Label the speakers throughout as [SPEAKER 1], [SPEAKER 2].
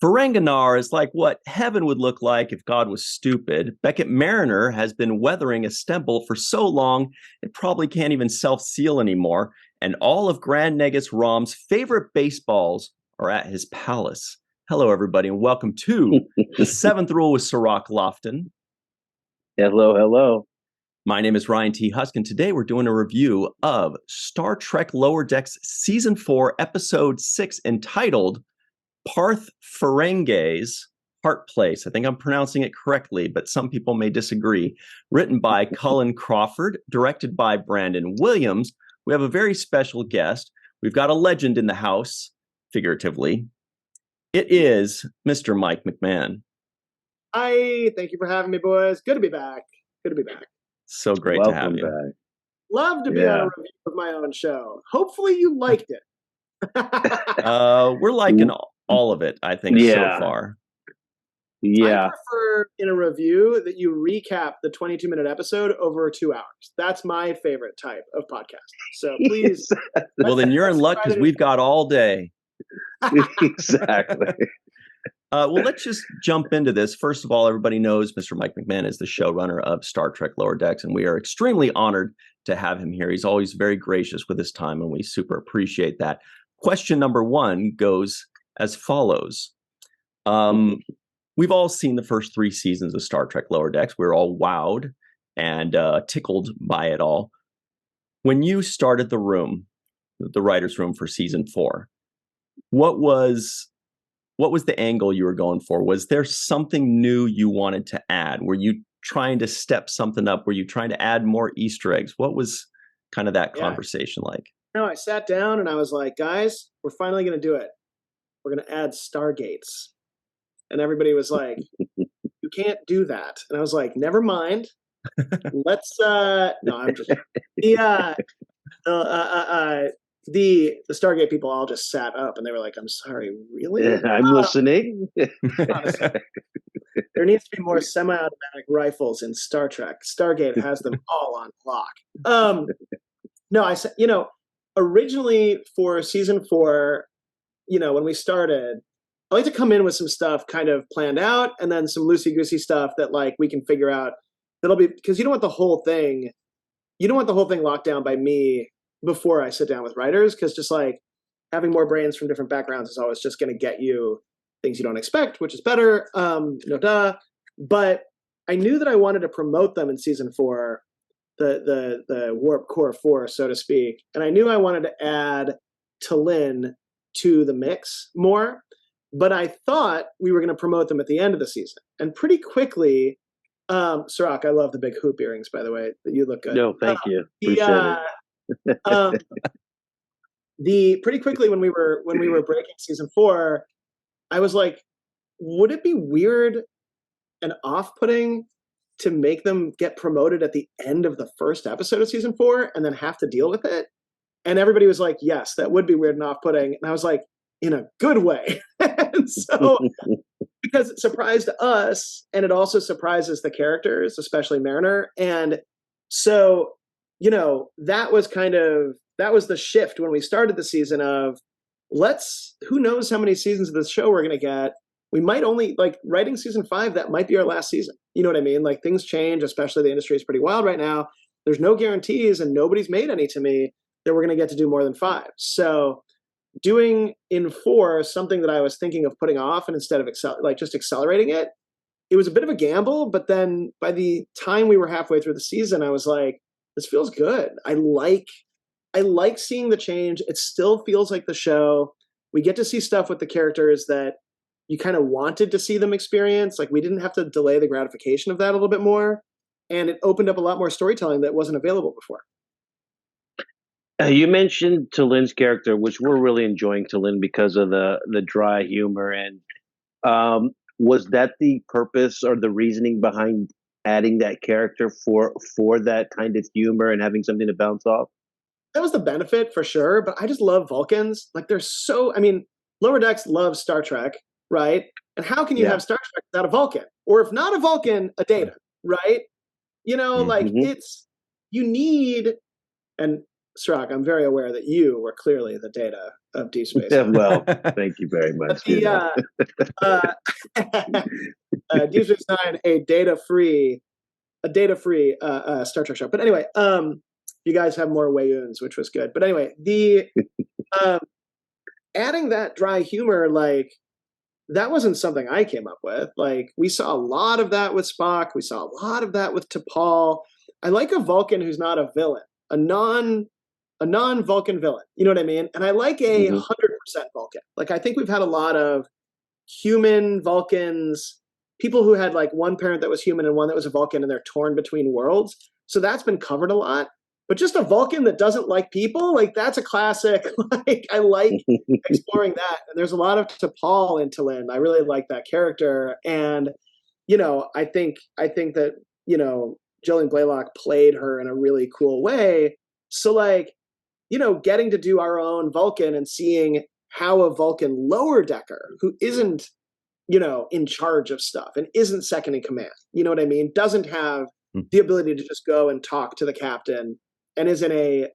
[SPEAKER 1] Ferenginar is like what heaven would look like if God was stupid. Beckett Mariner has been weathering a stemple for so long it probably can't even self-seal anymore. And all of Grand Negus Rom's favorite baseballs are at his palace. Hello, everybody, and welcome to The Seventh Rule with Cirroc Lofton.
[SPEAKER 2] Hello, hello.
[SPEAKER 1] My name is Ryan T. Husk, and today we're doing a review of Star Trek Lower Decks Season 4, Episode 6, entitled Parth Ferengi's Heart Place. I think I'm pronouncing it correctly, but some people may disagree. Written by Cullen Crawford, directed by Brandon Williams. We have a very special guest. We've got a legend in the house, figuratively. It is Mr. Mike McMahan.
[SPEAKER 3] Hi, thank you for having me, boys. Good to be back.
[SPEAKER 1] So great
[SPEAKER 2] Welcome
[SPEAKER 1] to have you.
[SPEAKER 2] back.
[SPEAKER 3] Love to be on a review of my own show. Hopefully you liked it.
[SPEAKER 1] We're liking all of it, I think, so far.
[SPEAKER 2] Yeah.
[SPEAKER 3] I prefer in a review that you recap the 22-minute episode over 2 hours. That's my favorite type of podcast. So please.
[SPEAKER 1] Well, then you're in luck because we've got all day.
[SPEAKER 2] Exactly.
[SPEAKER 1] Well, let's just jump into this. First of all, everybody knows Mr. Mike McMahan is the showrunner of Star Trek Lower Decks, and we are extremely honored to have him here. He's always very gracious with his time, and we super appreciate that. Question number one goes as follows. We've all seen the first 3 seasons of Star Trek Lower Decks. We're all wowed and tickled by it all. When you started the writer's room for season 4, what was the angle you were going for? Was there something new you wanted to add? Were you trying to step something up? Were you trying to add more Easter eggs? What was kind of that conversation like?
[SPEAKER 3] No, I sat down and I was like, guys, we're finally going to do it. We're going to add Stargates. And everybody was like, you can't do that. And I was like, never mind. Let's, no, I'm just, the Stargate people all just sat up and they were like, I'm sorry, really?
[SPEAKER 2] I'm listening.
[SPEAKER 3] Honestly, there needs to be more semi-automatic rifles in Star Trek. Stargate has them all on lock. No, I said, originally for season 4, when we started, I like to come in with some stuff kind of planned out and then some loosey-goosey stuff that like we can figure out that'll be, because you don't want the whole thing locked down by me before I sit down with writers, because just like having more brains from different backgrounds is always just going to get you things you don't expect, which is better. But I knew that I wanted to promote them in season 4, the Warp Core 4, so to speak. And I knew I wanted to add T'Lyn to the mix more, but I thought we were going to promote them at the end of the season. And pretty quickly, Cirroc, I love the big hoop earrings, by the way. You look good.
[SPEAKER 2] No, thank you. Appreciate it.
[SPEAKER 3] Pretty quickly when we were breaking season 4, I was like, would it be weird and off-putting to make them get promoted at the end of the first episode of season 4 and then have to deal with it? And everybody was like, yes, that would be weird and off-putting. And I was like, in a good way. And so, because it surprised us and it also surprises the characters, especially Mariner. And so, that was the shift when we started the season of who knows how many seasons of this show we're going to get. We might only, like, writing season 5, that might be our last season. You know what I mean? Like, things change, especially the industry is pretty wild right now. There's no guarantees and nobody's made any to me that we're going to get to do more than 5. So doing in 4 something that I was thinking of putting off and instead of just accelerating it, it was a bit of a gamble. But then by the time we were halfway through the season, I was like, this feels good. I like seeing the change. It still feels like the show. We get to see stuff with the characters that you kind of wanted to see them experience. Like, we didn't have to delay the gratification of that a little bit more. And it opened up a lot more storytelling that wasn't available before.
[SPEAKER 2] You mentioned T'Lyn's character, which we're really enjoying T'Lyn because of the dry humor. And was that the purpose or the reasoning behind adding that character for that kind of humor and having something to bounce off?
[SPEAKER 3] That was the benefit for sure. But I just love Vulcans. Like, Lower Decks loves Star Trek, right? And how can you have Star Trek without a Vulcan? Or if not a Vulcan, a Data, right? Like, you need, and Cirroc, I'm very aware that you were clearly the Data of Deep Space
[SPEAKER 2] Yeah,
[SPEAKER 3] Nine.
[SPEAKER 2] well, thank you very much.
[SPEAKER 3] But Deep Space Nine, a data-free Star Trek show. But anyway, you guys have more Wayuns, which was good. But anyway, the adding that dry humor, like, that wasn't something I came up with. Like, we saw a lot of that with Spock. We saw a lot of that with T'Pol. I like a Vulcan who's not a villain, a non-Vulcan villain. You know what I mean? And I like a 100% Vulcan. Like, I think we've had a lot of human Vulcans, people who had like one parent that was human and one that was a Vulcan, and they're torn between worlds. So that's been covered a lot. But just a Vulcan that doesn't like people, like, that's a classic. Like, I like exploring that. And there's a lot of T'Pol in T'Lyn. I really like that character. And, you know, I think that, you know, Jillian Blaylock played her in a really cool way. So, like, you know, getting to do our own Vulcan and seeing how a Vulcan lower decker who isn't, you know, in charge of stuff and isn't second in command, you know what I mean, doesn't have the ability to just go and talk to the captain and is in a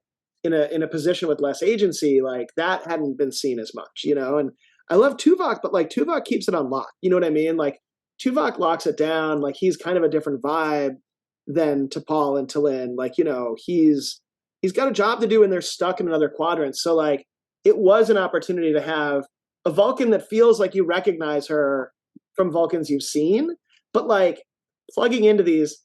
[SPEAKER 3] position with less agency, like, that hadn't been seen as much, you know. And I love Tuvok, but like, Tuvok keeps it unlocked, you know what I mean? Like, Tuvok locks it down. Like, he's kind of a different vibe than T'Pol and T'Lyn. Like, you know, he's got a job to do and they're stuck in another quadrant. So, like, it was an opportunity to have a Vulcan that feels like you recognize her from Vulcans you've seen, but like plugging into these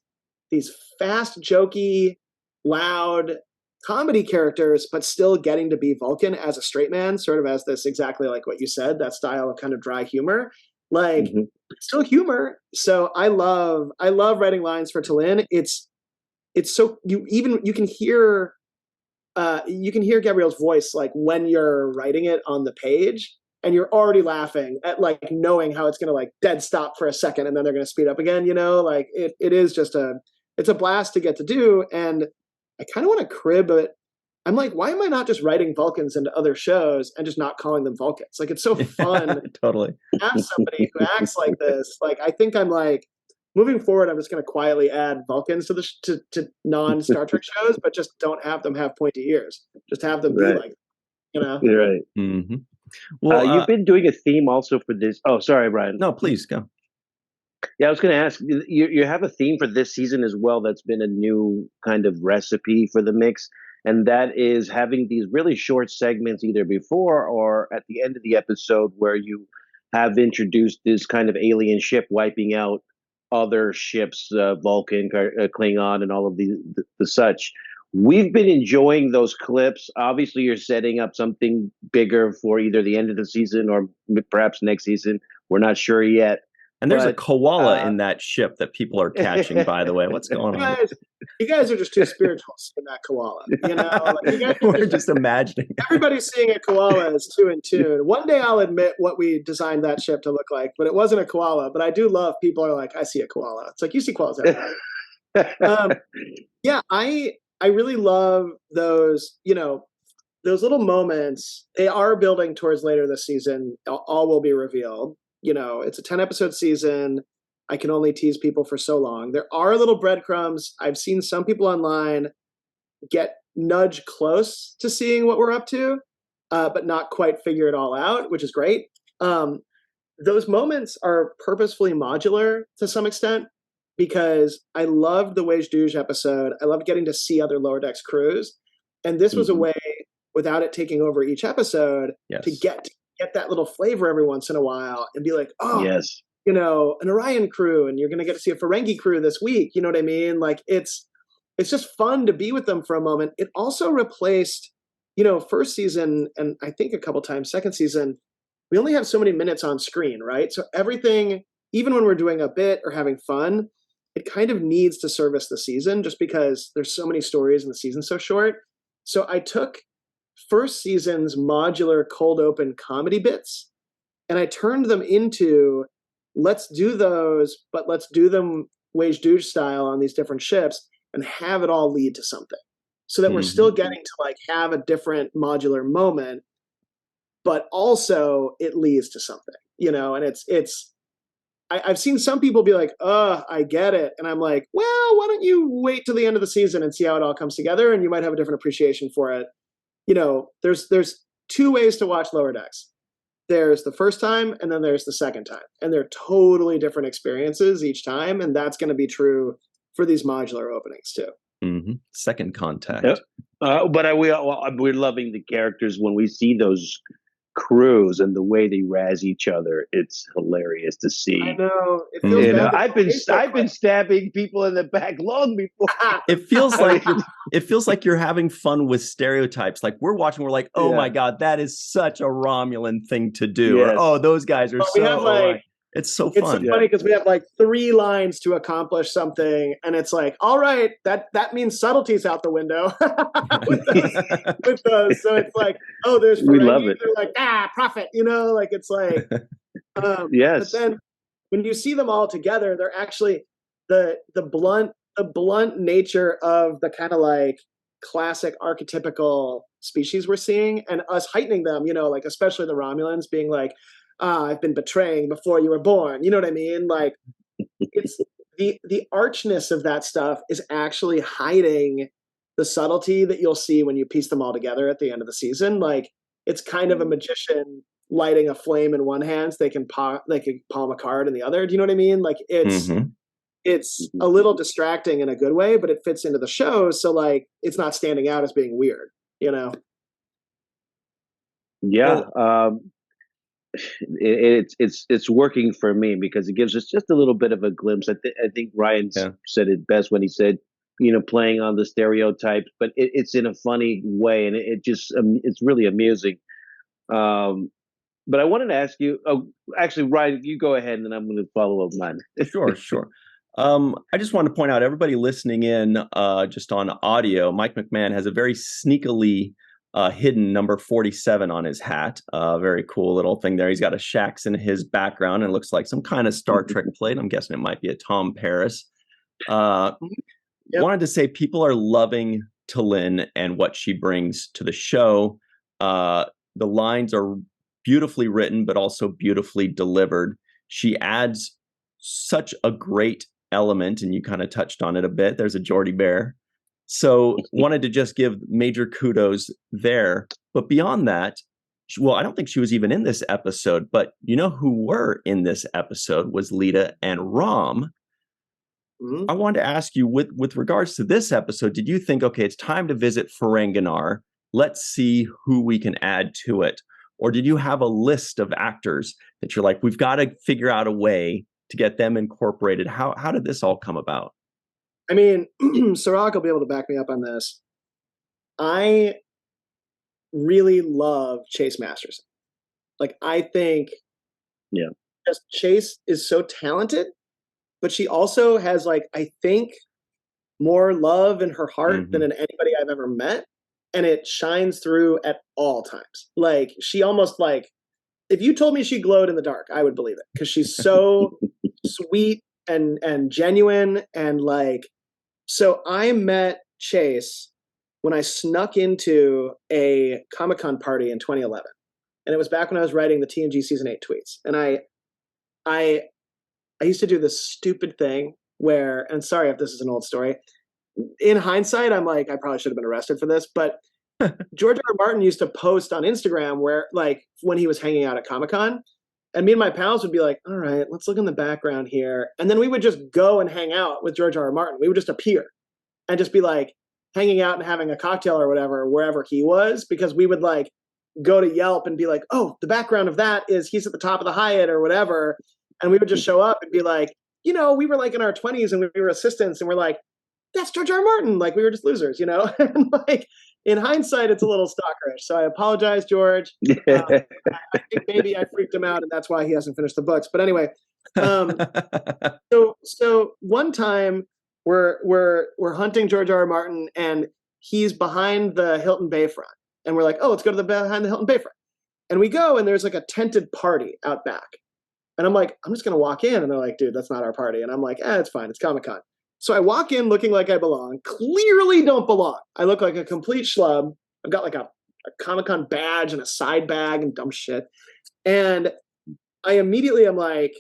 [SPEAKER 3] fast, jokey, loud comedy characters, but still getting to be Vulcan as a straight man, sort of as this, exactly like what you said, that style of kind of dry humor, like, still humor. So I love writing lines for T'Lyn. It's so, you can hear Gabrielle's voice, like, when you're writing it on the page, and you're already laughing at, like, knowing how it's going to, like, dead stop for a second and then they're going to speed up again, you know. Like, it is just it's a blast to get to do. And I kind of want to crib it. I'm like, why am I not just writing Vulcans into other shows and just not calling them Vulcans? Like, it's so fun
[SPEAKER 1] Totally
[SPEAKER 3] to have somebody who acts like this. Like, I think I'm like, moving forward, I'm just going to quietly add Vulcans to non-Star Trek shows, but just don't have them have pointy ears. Just have them be like, you know.
[SPEAKER 2] You're right.
[SPEAKER 1] Mm-hmm. Well,
[SPEAKER 2] you've been doing a theme also for this. Oh, sorry, Brian.
[SPEAKER 1] No, please go.
[SPEAKER 2] Yeah, I was going to ask, you have a theme for this season as well that's been a new kind of recipe for the mix, and that is having these really short segments either before or at the end of the episode where you have introduced this kind of alien ship wiping out other ships, Vulcan, Klingon, and all of the such. We've been enjoying those clips. Obviously, you're setting up something bigger for either the end of the season or perhaps next season. We're not sure yet.
[SPEAKER 1] And there's a koala in that ship that people are catching, by the way. What's going on?
[SPEAKER 3] You guys are just too spiritual in that koala. You know, like, you guys
[SPEAKER 1] we're just imagining.
[SPEAKER 3] Everybody's seeing a koala as two in tune. One day I'll admit what we designed that ship to look like, but it wasn't a koala. But I do love people are like, I see a koala. It's like, you see koalas everywhere. Yeah, I really love those, you know, those little moments. They are building towards later this season. All will be revealed. You know, it's a 10-episode season. I can only tease people for so long. There are little breadcrumbs. I've seen some people online get nudge close to seeing what we're up to, but not quite figure it all out, which is great. Those moments are purposefully modular to some extent because I loved the Wage Douche episode. I loved getting to see other Lower Decks crews. And this was a way, without it taking over each episode, to get that little flavor every once in a while and be like, oh,
[SPEAKER 2] yes,
[SPEAKER 3] you know, an Orion crew, and you're going to get to see a Ferengi crew this week. You know what I mean? Like, it's just fun to be with them for a moment. It also replaced, you know, first season, and I think a couple times second season, we only have so many minutes on screen, right? So everything, even when we're doing a bit or having fun, it kind of needs to service the season just because there's so many stories and the season's so short. So I took first season's modular cold open comedy bits and I turned them into, let's do those, but let's do them Wage Douche style on these different ships and have it all lead to something so that we're still getting to like have a different modular moment, but also it leads to something, you know. And it's I've seen some people be like, I get it. And I'm like, well, why don't you wait till the end of the season and see how it all comes together, and you might have a different appreciation for it. There's two ways to watch Lower Decks. There's the first time, and then there's the second time. And they're totally different experiences each time, and that's going to be true for these modular openings too.
[SPEAKER 1] Mm-hmm. Second contact.
[SPEAKER 2] Yep. But we're loving the characters when we see those crews and the way they razz each other. It's hilarious to see.
[SPEAKER 3] I know. It feels bad.
[SPEAKER 2] I've been stabbing people in the back long before.
[SPEAKER 1] It feels like you're having fun with stereotypes. Like we're watching, we're like, oh my God, that is such a Romulan thing to do.
[SPEAKER 3] Yes.
[SPEAKER 1] Or, oh, those guys are it's so fun.
[SPEAKER 3] It's so funny because we have like 3 lines to accomplish something, and it's like, all right, that means subtlety's out the window with those. So it's like, oh, there's Ferengi.
[SPEAKER 2] We love it.
[SPEAKER 3] They're like, prophet, like it's like,
[SPEAKER 2] yes.
[SPEAKER 3] But then when you see them all together, they're actually the blunt nature of the kind of like classic archetypical species we're seeing, and us heightening them, like especially the Romulans being like, I've been betraying before you were born. You know what I mean? Like, it's the archness of that stuff is actually hiding the subtlety that you'll see when you piece them all together at the end of the season. Like, it's kind of a magician lighting a flame in one hand, so they can palm a card in the other. Do you know what I mean? Like, it's a little distracting in a good way, but it fits into the show, so like it's not standing out as being weird.
[SPEAKER 2] Yeah. It's working for me because it gives us just a little bit of a glimpse. I think Ryan said it best when he said, playing on the stereotypes, but it's in a funny way, and it's really amusing. But I wanted to ask you. Oh, actually, Ryan, you go ahead, and then I'm going to follow up mine.
[SPEAKER 1] Sure. I just want to point out, everybody listening in just on audio, Mike McMahan has a very sneakily hidden number 47 on his hat. Very cool little thing there. He's got a Shax in his background, and it looks like some kind of Star Trek plate. I'm guessing it might be a Tom Paris. Wanted to say people are loving T'Lyn and what she brings to the show. The lines are beautifully written, but also beautifully delivered. She adds such a great element, and you kind of touched on it a bit. There's a Geordie Bear. So wanted to just give major kudos there. But beyond that, well, I don't think she was even in this episode, but who were in this episode was Lita and Rom. Mm-hmm. I wanted to ask you, with regards to this episode, did you think, okay, it's time to visit Ferenginar, let's see who we can add to it? Or did you have a list of actors that you're like, we've got to figure out a way to get them incorporated? How did this all come about?
[SPEAKER 3] I mean, Cirroc will be able to back me up on this. I really love Chase Masterson. Like, I think just Chase is so talented, but she also has, like, I think more love in her heart than in anybody I've ever met. And it shines through at all times. Like, she almost, like, if you told me she glowed in the dark, I would believe it, because she's so sweet and genuine, and like, so I met Chase when I snuck into a Comic-Con party in 2011, and it was back when I was writing the TNG season 8 tweets, and I used to do this stupid thing where, and sorry if this is an old story, in hindsight I'm like, I probably should have been arrested for this, but George R. R. Martin used to post on Instagram where, like, when he was hanging out at Comic-Con, and me and my pals would be like, all right, let's look in the background here. And then we would just go and hang out with George R. R. Martin. We would just appear and just be like hanging out and having a cocktail or whatever, wherever he was, because we would like go to Yelp and be like, oh, the background of that is he's at the top of the Hyatt or whatever. And we would just show up and be like, we were like in our 20s and we were assistants, and we're like, that's George R. R. Martin. Like, we were just losers, And like, in hindsight, it's a little stalkerish. So I apologize, George. I think maybe I freaked him out, and that's why he hasn't finished the books. But anyway, so one time we're hunting George R. R. Martin, and he's behind the Hilton Bayfront, and we're like, oh, let's go to behind the Hilton Bayfront, and we go, and there's like a tented party out back, and I'm like, I'm just gonna walk in, and they're like, dude, that's not our party, and I'm like, it's fine, it's Comic-Con. So I walk in looking like I belong, clearly don't belong. I look like a complete schlub. I've got like a Comic-Con badge and a side bag and dumb shit. And I immediately am like,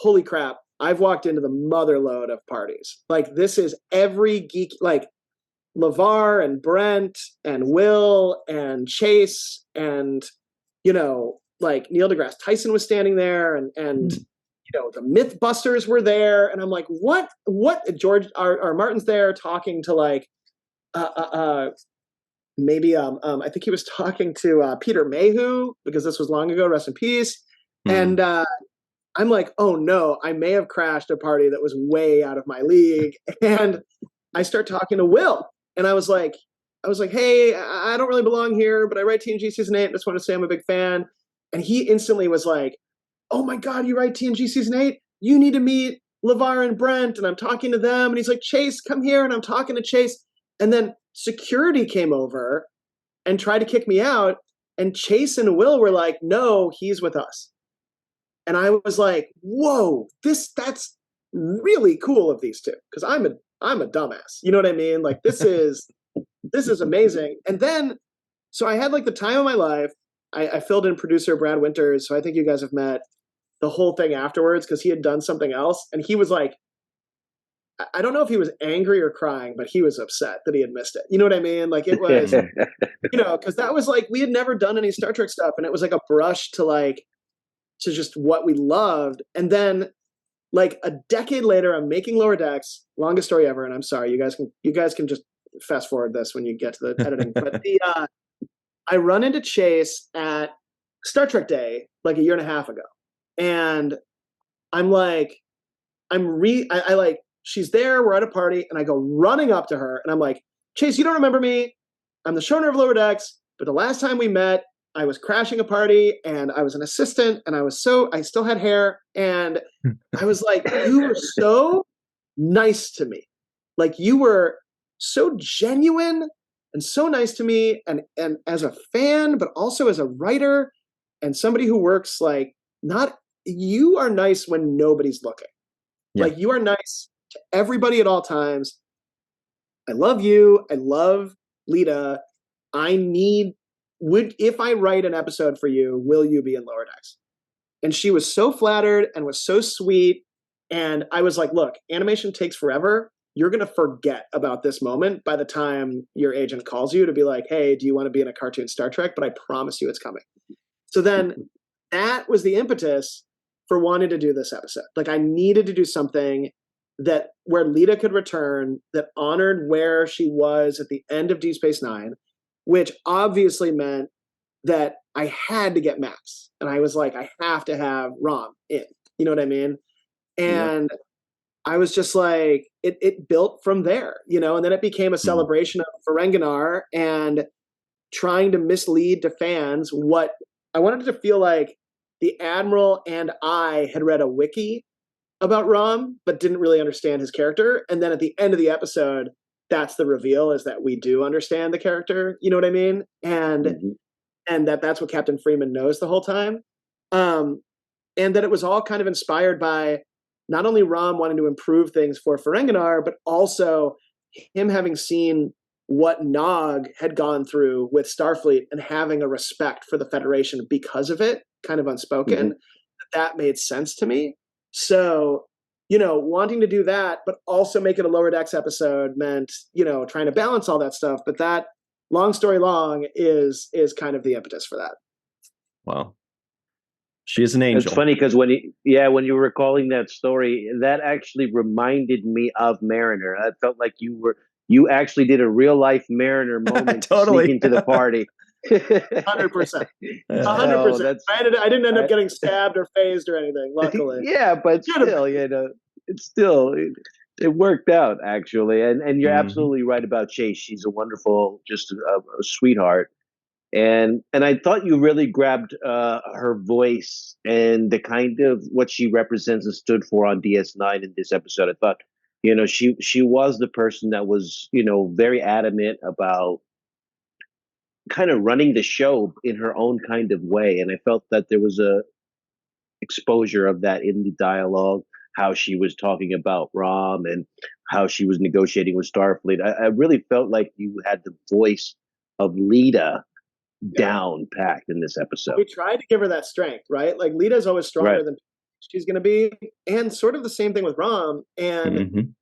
[SPEAKER 3] holy crap, I've walked into the motherload of parties. Like this is every geek, like LeVar and Brent and Will and Chase and, you know, like Neil deGrasse Tyson was standing there and you know, the Mythbusters were there. And I'm like, what George R. Martin's there talking to like, maybe I think he was talking to Peter Mayhew, because this was long ago, rest in peace. And I'm like, oh no, I may have crashed a party that was way out of my league. And I start talking to Will, and I was like, hey, I don't really belong here, but I write TNG season 8. I just want to say I'm a big fan. And he instantly was like, oh my God, you write TNG season 8? You need to meet LeVar and Brent. And I'm talking to them. And he's like, Chase, come here. And I'm talking to Chase. And then security came over and tried to kick me out. And Chase and Will were like, no, he's with us. And I was like, whoa, that's really cool of these two. Because I'm a dumbass. You know what I mean? Like this is amazing. And then, so I had like the time of my life. I filled in producer Brad Winters, so I think you guys have met, the whole thing afterwards, because he had done something else. And he was like, I don't know if he was angry or crying, but he was upset that he had missed it. You know what I mean? Like it was, you know, because that was like, we had never done any Star Trek stuff. And it was like a brush to just what we loved. And then like a decade later, I'm making Lower Decks, longest story ever. And I'm sorry, you guys can just fast forward this when you get to the editing. But I run into Chase at Star Trek Day like a year and a half ago. And I'm like, I like, she's there, we're at a party, and I go running up to her, and I'm like, Chase, you don't remember me? I'm the showrunner of Lower Decks, but the last time we met, I was crashing a party, and I was an assistant, and I still had hair, and I was like, you were so nice to me. Like, you were so genuine and so nice to me, and as a fan, but also as a writer, and somebody who works, like, you are nice when nobody's looking. Yeah. Like, you are nice to everybody at all times. I love you. I love Lita. If I write an episode for you, will you be in Lower Decks? And she was so flattered and was so sweet. And I was like, look, animation takes forever. You're going to forget about this moment by the time your agent calls you to be like, hey, do you want to be in a cartoon Star Trek? But I promise you it's coming. So then that was the impetus for wanting to do this episode. Like, I needed to do something where Lita could return, that honored where she was at the end of Deep Space Nine, which obviously meant that I had to get Max. And I was like, I have to have Rom in. You know what I mean? And I was just like, it built from there, you know, and then it became a celebration of Ferenginar and trying to mislead to fans what I wanted to feel like the Admiral and I had read a wiki about Rom, but didn't really understand his character. And then at the end of the episode, that's the reveal, is that we do understand the character. You know what I mean? And that's what Captain Freeman knows the whole time. And that it was all kind of inspired by not only Rom wanting to improve things for Ferenginar, but also him having seen what Nog had gone through with Starfleet and having a respect for the Federation because of it, kind of unspoken. That made sense to me. So, you know, wanting to do that, but also make it a Lower Decks episode meant, you know, trying to balance all that stuff. But that, long story long, is kind of the impetus for that.
[SPEAKER 1] Wow. She is an angel.
[SPEAKER 2] It's funny because when you were recalling that story, that actually reminded me of Mariner. I felt like you actually did a real life Mariner moment
[SPEAKER 1] totally.
[SPEAKER 2] Sneak into the party.
[SPEAKER 3] 100%. 100%. I didn't end up getting stabbed or phased or anything, luckily.
[SPEAKER 2] Yeah, but still, you know, it worked out actually. And you're absolutely right about Chase. She's a wonderful, just a sweetheart. And I thought you really grabbed her voice and the kind of what she represents and stood for on DS9 in this episode. I thought, you know, she was the person that was, you know, very adamant about kind of running the show in her own kind of way. And I felt that there was a exposure of that in the dialogue, how she was talking about Rom and how she was negotiating with Starfleet. I really felt like you had the voice of Lita down packed in this episode.
[SPEAKER 3] We tried to give her that strength, right? Like Lita's always stronger than she's going to be, and sort of the same thing with Rom, and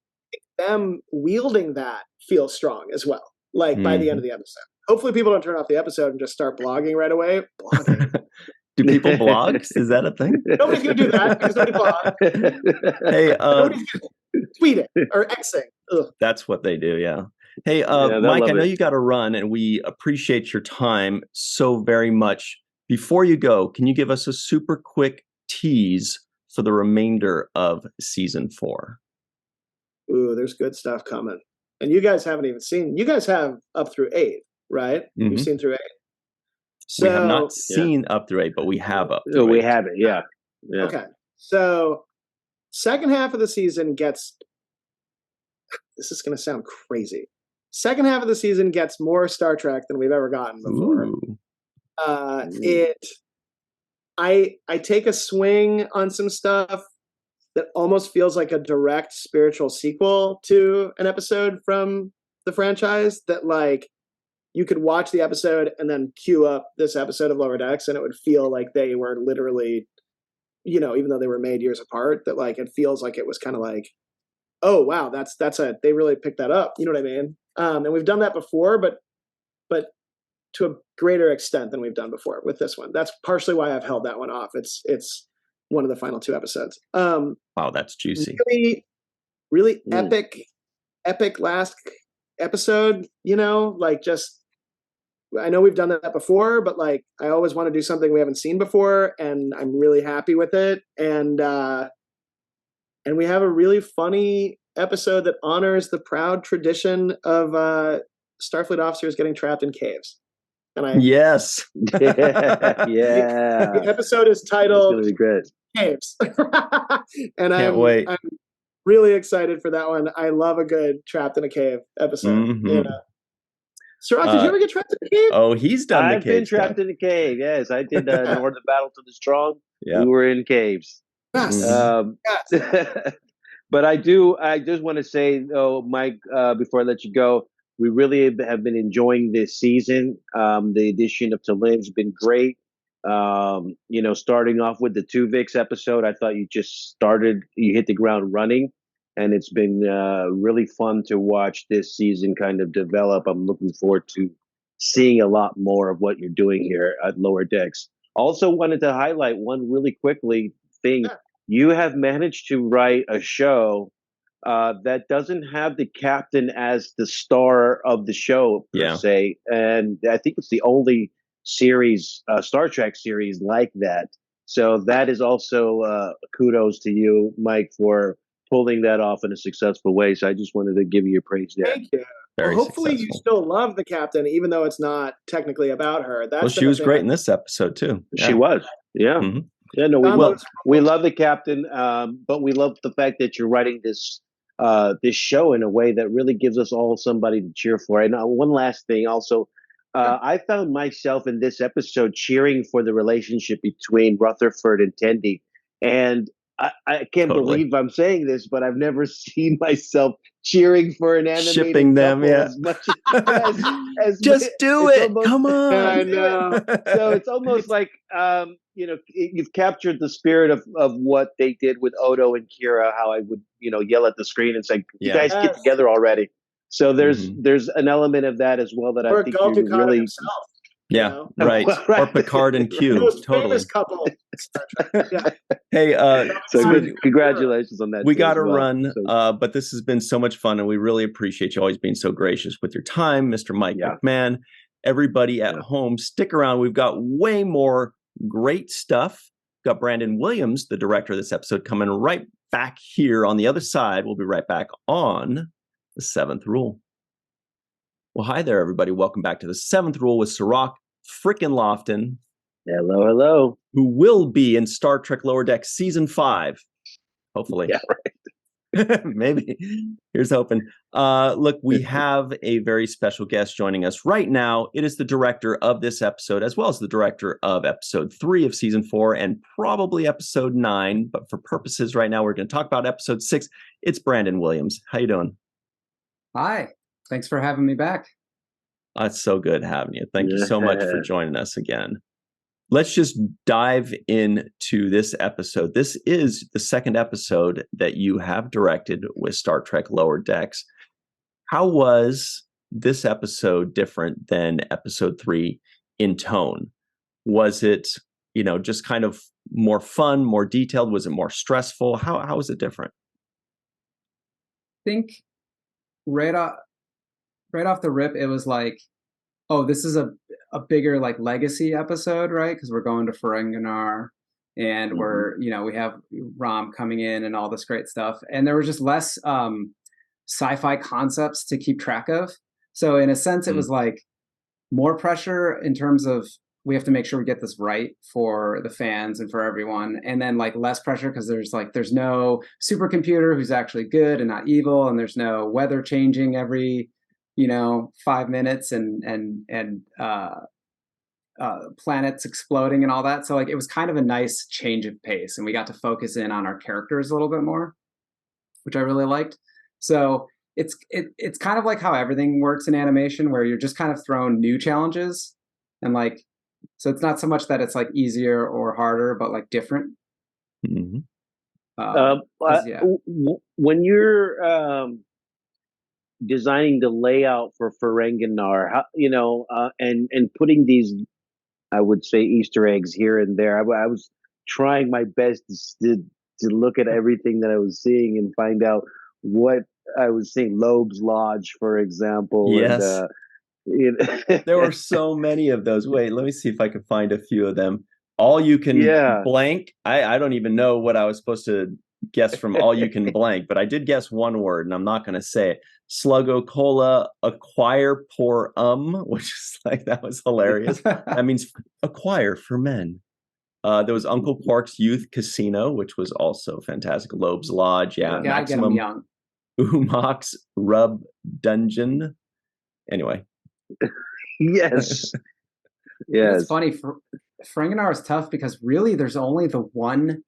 [SPEAKER 3] them wielding that feels strong as well. Like by the end of the episode, hopefully people don't turn off the episode and just start blogging right away. Blogging.
[SPEAKER 1] Do people blog? Is that a thing?
[SPEAKER 3] Nobody's going to do that because nobody blogs.
[SPEAKER 1] Hey,
[SPEAKER 3] nobody's going to tweet it or Xing. Ugh.
[SPEAKER 1] That's what they do. Yeah. Hey, Mike, I know you got to run, and we appreciate your time so very much. Before you go, can you give us a super quick tease for the remainder of season 4?
[SPEAKER 3] Ooh, there's good stuff coming. And you guys haven't even seen, you guys have up through 8, right? You've seen through 8. So,
[SPEAKER 1] we have not seen up through 8, but we have up through 8.
[SPEAKER 2] We have it, yeah.
[SPEAKER 3] Okay. So second half of the season gets, this is going to sound crazy. Second half of the season gets more Star Trek than we've ever gotten before. I take a swing on some stuff that almost feels like a direct spiritual sequel to an episode from the franchise, that like you could watch the episode and then queue up this episode of Lower Decks and it would feel like they were literally, you know, even though they were made years apart, that like it feels like it was kind of like, oh wow, they really picked that up. You know what I mean? And we've done that before, but to a greater extent than we've done before with this one. That's partially why I've held that one off. It's one of the final 2 episodes.
[SPEAKER 1] Wow, that's juicy.
[SPEAKER 3] Really epic last episode, you know, like just, I know we've done that before, but like I always want to do something we haven't seen before, and I'm really happy with it. And we have a really funny episode that honors the proud tradition of Starfleet officers getting trapped in caves. And
[SPEAKER 1] yes.
[SPEAKER 3] The episode is titled Caves. And I'm really excited for that one. I love a good trapped in a cave episode. You know? Cirroc, did you ever get trapped in a cave?
[SPEAKER 1] Oh, he's done
[SPEAKER 2] I've been trapped in a cave, yes. I did Northern Battle to the Strong.
[SPEAKER 1] Yeah.
[SPEAKER 2] We were in caves.
[SPEAKER 3] Yes.
[SPEAKER 2] But I just want to say, though, Mike, before I let you go, we really have been enjoying this season. The addition of Talin's been great. You know, starting off with the Tuvix episode, I thought you hit the ground running, and it's been really fun to watch this season kind of develop. I'm looking forward to seeing a lot more of what you're doing here at Lower Decks. Also wanted to highlight one really quickly thing. Yeah. You have managed to write a show that doesn't have the captain as the star of the show per se, and I think it's the only series, Star Trek series like that. So that is also kudos to you, Mike, for pulling that off in a successful way. So I just wanted to give you your praise there.
[SPEAKER 3] Thank you. Well, hopefully you still love the captain, even though it's not technically about her. Well,
[SPEAKER 1] she was great in this episode too.
[SPEAKER 2] She was, yeah. Yeah, no, we love the captain, but we love the fact that you're writing this show in a way that really gives us all somebody to cheer for. And one last thing, also, I found myself in this episode cheering for the relationship between Rutherford and Tendi, and I can't believe I'm saying this, but I've never seen myself cheering for an animated
[SPEAKER 1] shipping them,
[SPEAKER 2] as much as
[SPEAKER 1] just do it. Come on.
[SPEAKER 2] I know. So it's almost like you know, you've captured the spirit of what they did with Odo and Kira. How I would, you know, yell at the screen and say, "You guys get together already." So there's an element of that as well that I think you really.
[SPEAKER 3] Himself.
[SPEAKER 1] Yeah,
[SPEAKER 3] you
[SPEAKER 1] know? Right. Or Picard and Q.
[SPEAKER 3] The most
[SPEAKER 1] totally.
[SPEAKER 3] famous couple. Yeah.
[SPEAKER 1] Hey,
[SPEAKER 2] congratulations on that.
[SPEAKER 1] We got to run, but this has been so much fun, and we really appreciate you always being so gracious with your time, Mr. Mike McMahan. Everybody at home, stick around. We've got way more great stuff. We've got Brandon Williams, the director of this episode, coming right back here on the other side. We'll be right back on The Seventh Rule. Well, hi there, everybody. Welcome back to The Seventh Rule with Cirroc Lofton.
[SPEAKER 2] Hello, hello.
[SPEAKER 1] Who will be in Star Trek Lower Decks Season 5. Hopefully.
[SPEAKER 2] Yeah, right.
[SPEAKER 1] Maybe. Here's hoping. Look, we have a very special guest joining us right now. It is the director of this episode, as well as the director of Episode 3 of Season 4, and probably Episode 9. But for purposes right now, we're going to talk about Episode 6. It's Brandon Williams. How you doing?
[SPEAKER 4] Hi. Thanks for having me back.
[SPEAKER 1] It's so good having you. Thank you so much for joining us again. let's just dive into this episode. This is the second episode that you have directed with Star Trek Lower Decks. How was this episode different than episode 3 in tone? Was it, just kind of more fun, more detailed? Was it more stressful? How was it different?
[SPEAKER 4] I think right off the rip, it was like, oh, this is a bigger like legacy episode, right? Because we're going to Ferenginar, and we have Rom coming in and all this great stuff, and there was just less sci-fi concepts to keep track of. So in a sense, it was like more pressure in terms of we have to make sure we get this right for the fans and for everyone, and then like less pressure because there's no supercomputer who's actually good and not evil, and there's no weather changing every 5 minutes and planets exploding and all that. So like it was kind of a nice change of pace, and we got to focus in on our characters a little bit more, which I really liked. So it's kind of like how everything works in animation, where you're just kind of thrown new challenges, and like, so it's not so much that it's like easier or harder, but like different.
[SPEAKER 2] Mm-hmm. When you're designing the layout for Ferenginar, and putting these, I would say, Easter eggs here and there, I was trying my best to look at everything that I was seeing and find out what I was seeing. Loeb's Lodge, for example.
[SPEAKER 1] Yes.
[SPEAKER 2] And,
[SPEAKER 1] there were so many of those. Wait, let me see if I can find a few of them. All you can blank. I don't even know what I was supposed to guess from all you can blank, but I did guess one word, and I'm not going to say it. Sluggo Cola acquire pour which is like, that was hilarious. That means acquire for men. There was Uncle Quark's Youth Casino, which was also fantastic. Loeb's Lodge, Maximum Umok's Rub Dungeon. Anyway.
[SPEAKER 2] Yes.
[SPEAKER 4] It's funny. Ferenginar is tough because really there's only the one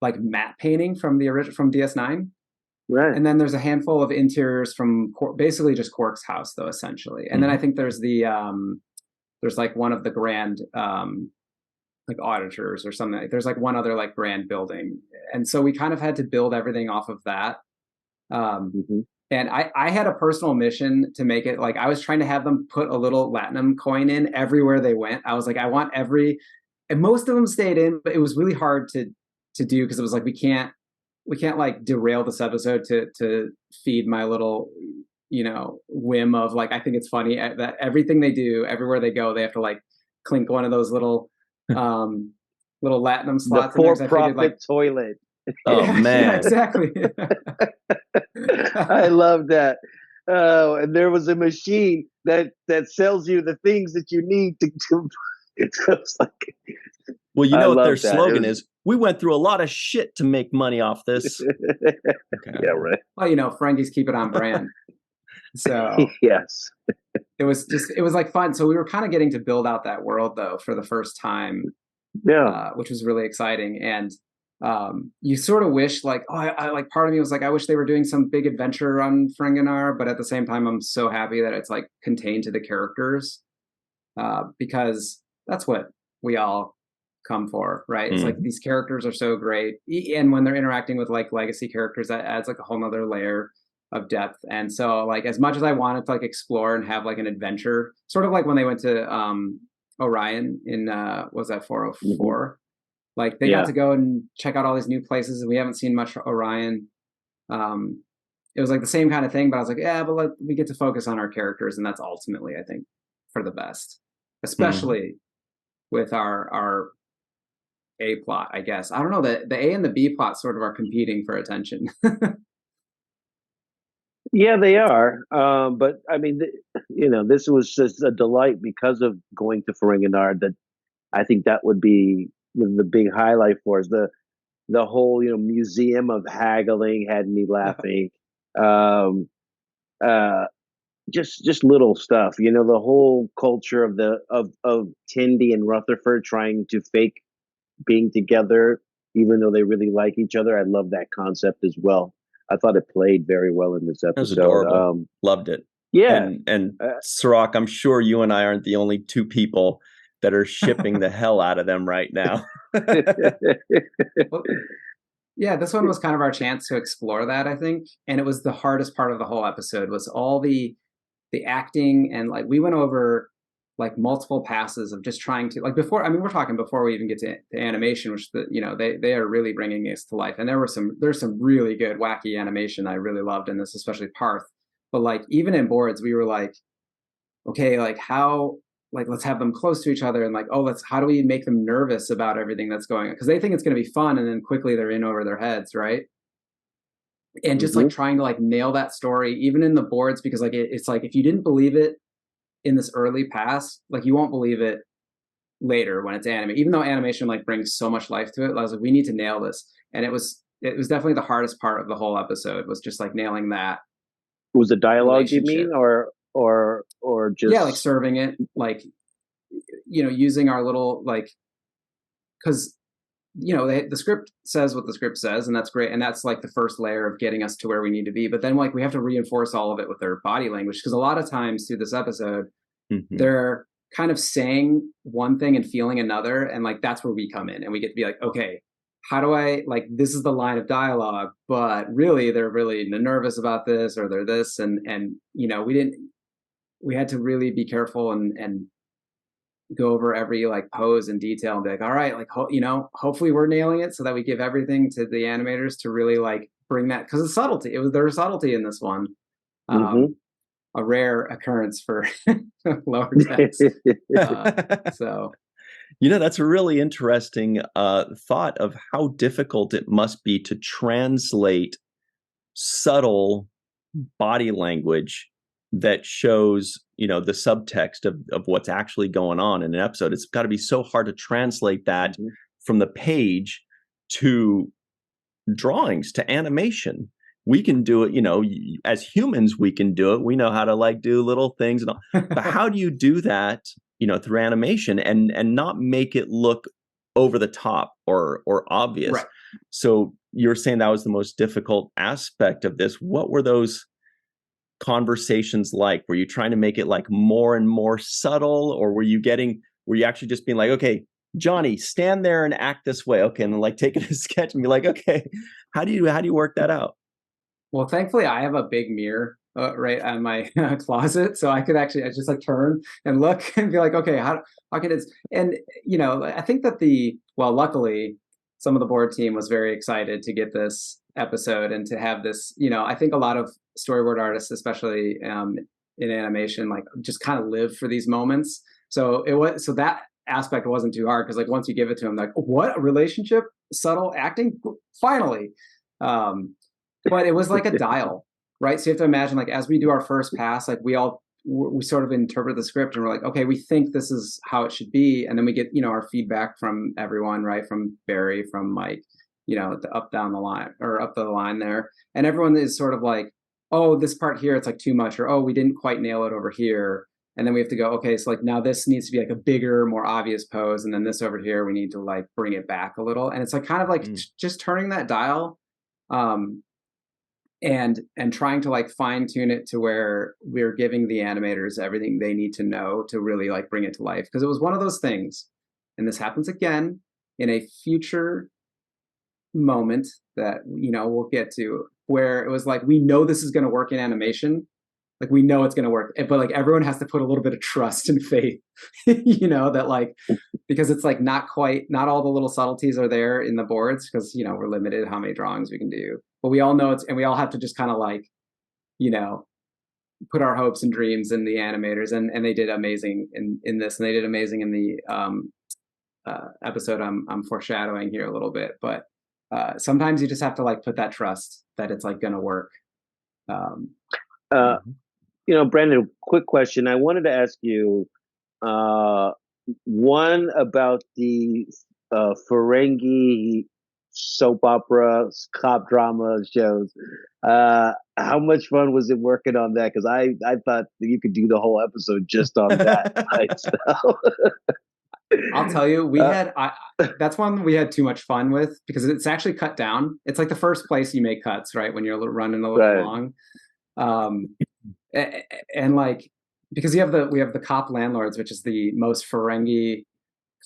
[SPEAKER 4] like matte painting from the original from DS9,
[SPEAKER 2] right?
[SPEAKER 4] And then there's a handful of interiors from basically just Quark's house, though, essentially. And then I think there's the there's like one of the grand like auditors or something. There's like one other like grand building, and so we kind of had to build everything off of that. And I had a personal mission to make it like I was trying to have them put a little Latinum coin in everywhere they went. I was like, I want and most of them stayed in, but it was really hard to do because it was like we can't like derail this episode to feed my little whim of like, I think it's funny that everything they do, everywhere they go, they have to like clink one of those little little Latinum slots.
[SPEAKER 2] The for-profit toilet.
[SPEAKER 1] Oh man!
[SPEAKER 4] Yeah, exactly.
[SPEAKER 2] I love that. And there was a machine that sells you the things that you need to. It was like.
[SPEAKER 1] Well, what their slogan is? We went through a lot of shit to make money off this.
[SPEAKER 2] Okay. Yeah, right.
[SPEAKER 4] Well, Ferengi's keep it on brand. So
[SPEAKER 2] yes,
[SPEAKER 4] it was like fun. So we were kind of getting to build out that world though for the first time.
[SPEAKER 2] Yeah,
[SPEAKER 4] which was really exciting. And you sort of wish like, I like, part of me was like, I wish they were doing some big adventure on Ferenginar, but at the same time, I'm so happy that it's like contained to the characters, because that's what we all come for, right? It's like these characters are so great, and when they're interacting with like legacy characters, that adds like a whole nother layer of depth. And so like, as much as I wanted to like explore and have like an adventure, sort of like when they went to Orion in was that 404? Like they got to go and check out all these new places, and we haven't seen much Orion. It was like the same kind of thing, but I was like, but we get to focus on our characters, and that's ultimately, I think, for the best, especially with our A plot, I guess. I don't know, the A and the B plot sort of are competing for attention.
[SPEAKER 2] Yeah, they are. But I mean, this was just a delight because of going to Ferenginar. That I think that would be the big highlight for us. The whole museum of haggling had me laughing. Just little stuff. The whole culture of Tindy and Rutherford trying to fake being together, even though they really like each other. I love that concept as well. I thought it played very well in this episode. It was adorable.
[SPEAKER 1] Loved it.
[SPEAKER 2] Yeah.
[SPEAKER 1] And Cirroc, I'm sure you and I aren't the only two people that are shipping the hell out of them right now.
[SPEAKER 4] Well, yeah, this one was kind of our chance to explore that, I think. And it was the hardest part of the whole episode was all the acting, and like we went over like multiple passes of just trying to, like, before, I mean, we're talking before we even get to animation, which they are really bringing this to life. And there's some really good wacky animation I really loved in this, especially Parth. But like even in boards, we were like, okay, like how, like let's have them close to each other, and like, oh, how do we make them nervous about everything that's going on, because they think it's going to be fun, and then quickly they're in over their heads, right? And just like trying to like nail that story even in the boards, because like it's like if you didn't believe it in this early pass, like you won't believe it later when it's anime, even though animation like brings so much life to it. I was like, we need to nail this. And it was definitely the hardest part of the whole episode, was just like nailing that.
[SPEAKER 2] Was the dialogue, you mean, or just,
[SPEAKER 4] yeah, like serving it, like, using our little, like, because the script says what the script says, and that's great, and that's like the first layer of getting us to where we need to be. But then like we have to reinforce all of it with their body language, because a lot of times through this episode, they're kind of saying one thing and feeling another, and like that's where we come in, and we get to be like, okay, how do I, like, this is the line of dialogue, but really they're really nervous about this, or they're this, and we had to really be careful and go over every like pose in detail and be like, all right, like, hopefully we're nailing it, so that we give everything to the animators to really like bring that, because it's subtlety. There's subtlety in this one. A rare occurrence for lower decks. So,
[SPEAKER 1] that's a really interesting thought of how difficult it must be to translate subtle body language that shows, the subtext of what's actually going on in an episode. It's got to be so hard to translate that from the page to drawings to animation. We can do it, as humans, we can do it. We know how to like do little things and all. But how do you do that, through animation and not make it look over the top or obvious?
[SPEAKER 4] Right.
[SPEAKER 1] So you're saying that was the most difficult aspect of this. What were those conversations like? Were you trying to make it like more and more subtle, or were you actually just being like, okay, Johnny, stand there and act this way, okay, and then like taking a sketch and be like, okay, how do you work that out? Well,
[SPEAKER 4] thankfully I have a big mirror right on my closet, so I just like turn and look and be like, okay, how can it, and I think that luckily some of the board team was very excited to get this episode and to have this, I think a lot of storyboard artists, especially in animation, like just kind of live for these moments. So that aspect wasn't too hard, because like once you give it to them, like, what, a relationship, subtle acting, finally. But it was like a dial, right? So you have to imagine, like, as we do our first pass, like we sort of interpret the script and we're like, okay, we think this is how it should be. And then we get, our feedback from everyone, right? From Barry, from Mike, up down the line, or up the line there. And everyone is sort of like, oh, this part here, it's like too much, or, oh, we didn't quite nail it over here. And then we have to go, okay, so like now this needs to be like a bigger, more obvious pose. And then this over here, we need to like bring it back a little. And it's like kind of like just turning that dial. And trying to like fine tune it to where we're giving the animators everything they need to know to really like bring it to life. Because it was one of those things, and this happens again in a future moment that, we'll get to, where it was like, we know this is going to work in animation. Like, we know it's going to work, but like everyone has to put a little bit of trust and faith, that like, because it's like not all the little subtleties are there in the boards, because, we're limited how many drawings we can do. But we all know and we all have to just kind of like, put our hopes and dreams in the animators, and they did amazing in this, and they did amazing in the episode I'm foreshadowing here a little bit. But sometimes you just have to like put that trust that it's like going to work.
[SPEAKER 2] Brandon, quick question. I wanted to ask you one about the Ferengi soap opera, cop drama shows. How much fun was it working on that? Because I thought that you could do the whole episode just on that myself.
[SPEAKER 4] I'll tell you, that's one we had too much fun with, because it's actually cut down. It's like the first place you make cuts, right, when you're running a little long. And like, because we have the cop landlords, which is the most Ferengi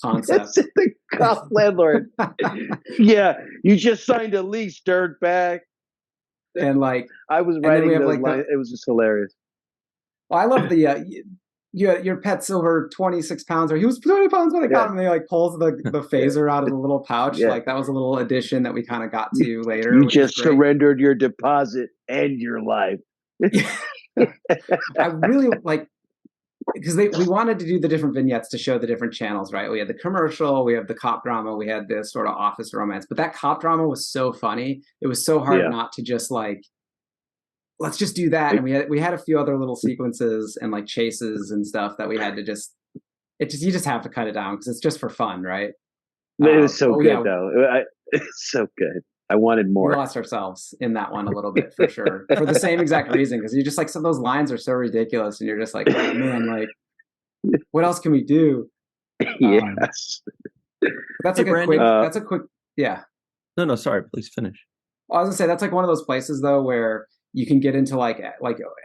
[SPEAKER 4] concept.
[SPEAKER 2] The cop landlord. Yeah, you just signed a lease, dirtbag.
[SPEAKER 4] And like,
[SPEAKER 2] I was
[SPEAKER 4] and then
[SPEAKER 2] writing
[SPEAKER 4] we have
[SPEAKER 2] those
[SPEAKER 4] like
[SPEAKER 2] lines. It was just hilarious.
[SPEAKER 4] well, I love the your pet's over 26 pounds, or he was 20 pounds when I got him. And he like pulls the phaser out of the little pouch.
[SPEAKER 2] Yeah.
[SPEAKER 4] Like that was a little addition that we kind of got to later.
[SPEAKER 2] You
[SPEAKER 4] which is
[SPEAKER 2] just
[SPEAKER 4] great.
[SPEAKER 2] surrendered your deposit and your life.
[SPEAKER 4] I really like, because we wanted to do the different vignettes to show the different channels, right? We had the commercial, we have the cop drama, we had this sort of office romance, but that cop drama was so funny. It was so hard not to just like, let's just do that. And we had a few other little sequences and like chases and stuff that we had to you just have to cut it down because it's just for fun, right?
[SPEAKER 2] It was so good though. It's so good. I wanted more.
[SPEAKER 4] We lost ourselves in that one a little bit for sure, for the same exact reason, because you're just like, some of those lines are so ridiculous, and you're just like, oh, man, like, what else can we do?
[SPEAKER 2] Yes.
[SPEAKER 4] That's like that's a quick, yeah.
[SPEAKER 1] No, sorry, please finish.
[SPEAKER 4] I was gonna say that's like one of those places though where you can get into like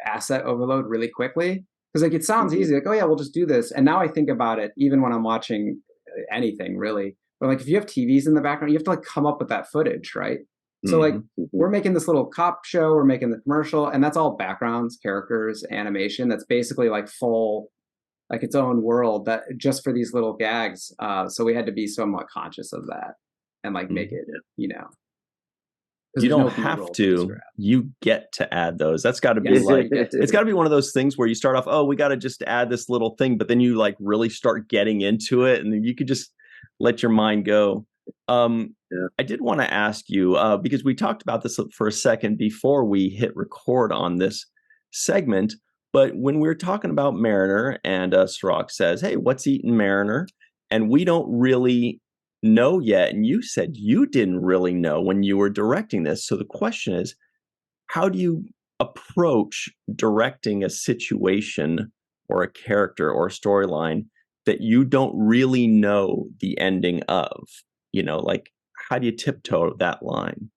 [SPEAKER 4] asset overload really quickly, because like it sounds easy, like, oh yeah, we'll just do this. And now I think about it, even when I'm watching anything really. But like if you have TVs in the background, you have to like come up with that footage, right? So like we're making this little cop show, we're making the commercial, and that's all backgrounds, characters, animation. That's basically like full, like its own world that just for these little gags. So we had to be somewhat conscious of that and like make it, you
[SPEAKER 1] don't have to. You get to add those. That's got to be like, it's got to be one of those things where you start off, oh, we got to just add this little thing, but then you like really start getting into it, and then you could just let your mind go. I did want to ask you, because we talked about this for a second before we hit record on this segment, but when we were talking about Mariner and Cirroc says, hey, what's eating Mariner? And we don't really know yet. And you said you didn't really know when you were directing this. So the question is, how do you approach directing a situation or a character or a storyline that you don't really know the ending of? You know, like, how do you tiptoe that line?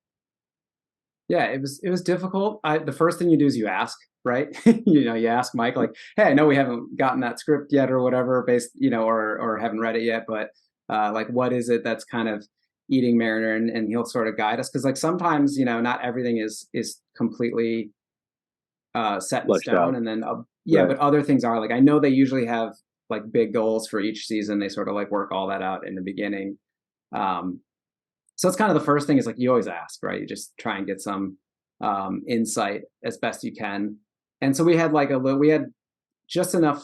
[SPEAKER 4] Yeah, it was difficult. The first thing you do is you ask, right? You ask Mike, like, hey, I know we haven't gotten that script yet or whatever, or haven't read it yet, but like, what is it that's kind of eating Mariner? And he'll sort of guide us, because like sometimes not everything is completely set in stone, and then but other things are. Like, I know they usually have like big goals for each season. They sort of like work all that out in the beginning. So it's kind of the first thing is like, you always ask, right? You just try and get some insight as best you can. And so we had we had just enough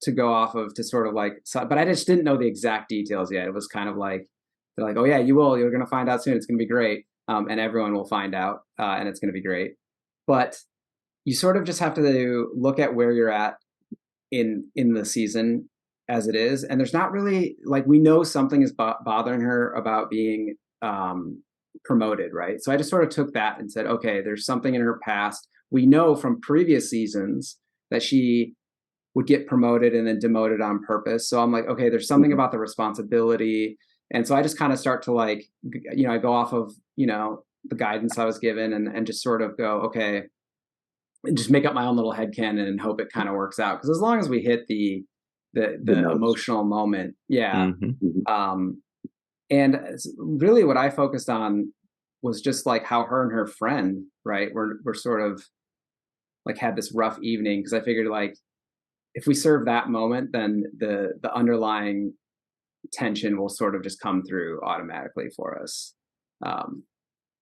[SPEAKER 4] to go off of to sort of like, but I just didn't know the exact details yet. It was kind of like, they're like, oh yeah, you're going to find out soon. It's going to be great. And everyone will find out, and it's going to be great. But you sort of just have to look at where you're at in the season as it is, and there's not really, like, we know something is bothering her about being promoted, right? So I just sort of took that and said, okay, there's something in her past. We know from previous seasons that she would get promoted and then demoted on purpose. So I'm like, okay, there's something about the responsibility. And so I just kind of start to like, I go off of, the guidance I was given, and just sort of go, okay, and just make up my own little headcanon and hope it kind of works out. Because as long as we hit the emotional moment, and really what I focused on was just like how her and her friend, right, were sort of like had this rough evening, because I figured like if we serve that moment, then the underlying tension will sort of just come through automatically for us.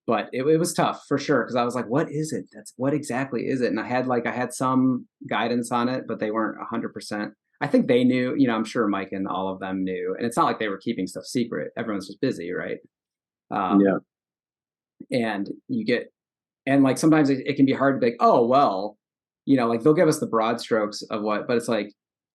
[SPEAKER 4] But it was tough for sure, because I was like, what is it? What exactly is it? And I had some guidance on it, but they weren't 100%. I think they knew, I'm sure Mike and all of them knew. And it's not like they were keeping stuff secret. Everyone's just busy, right? And and like sometimes it can be hard to be like, oh, well, like they'll give us the broad strokes of what, but it's like,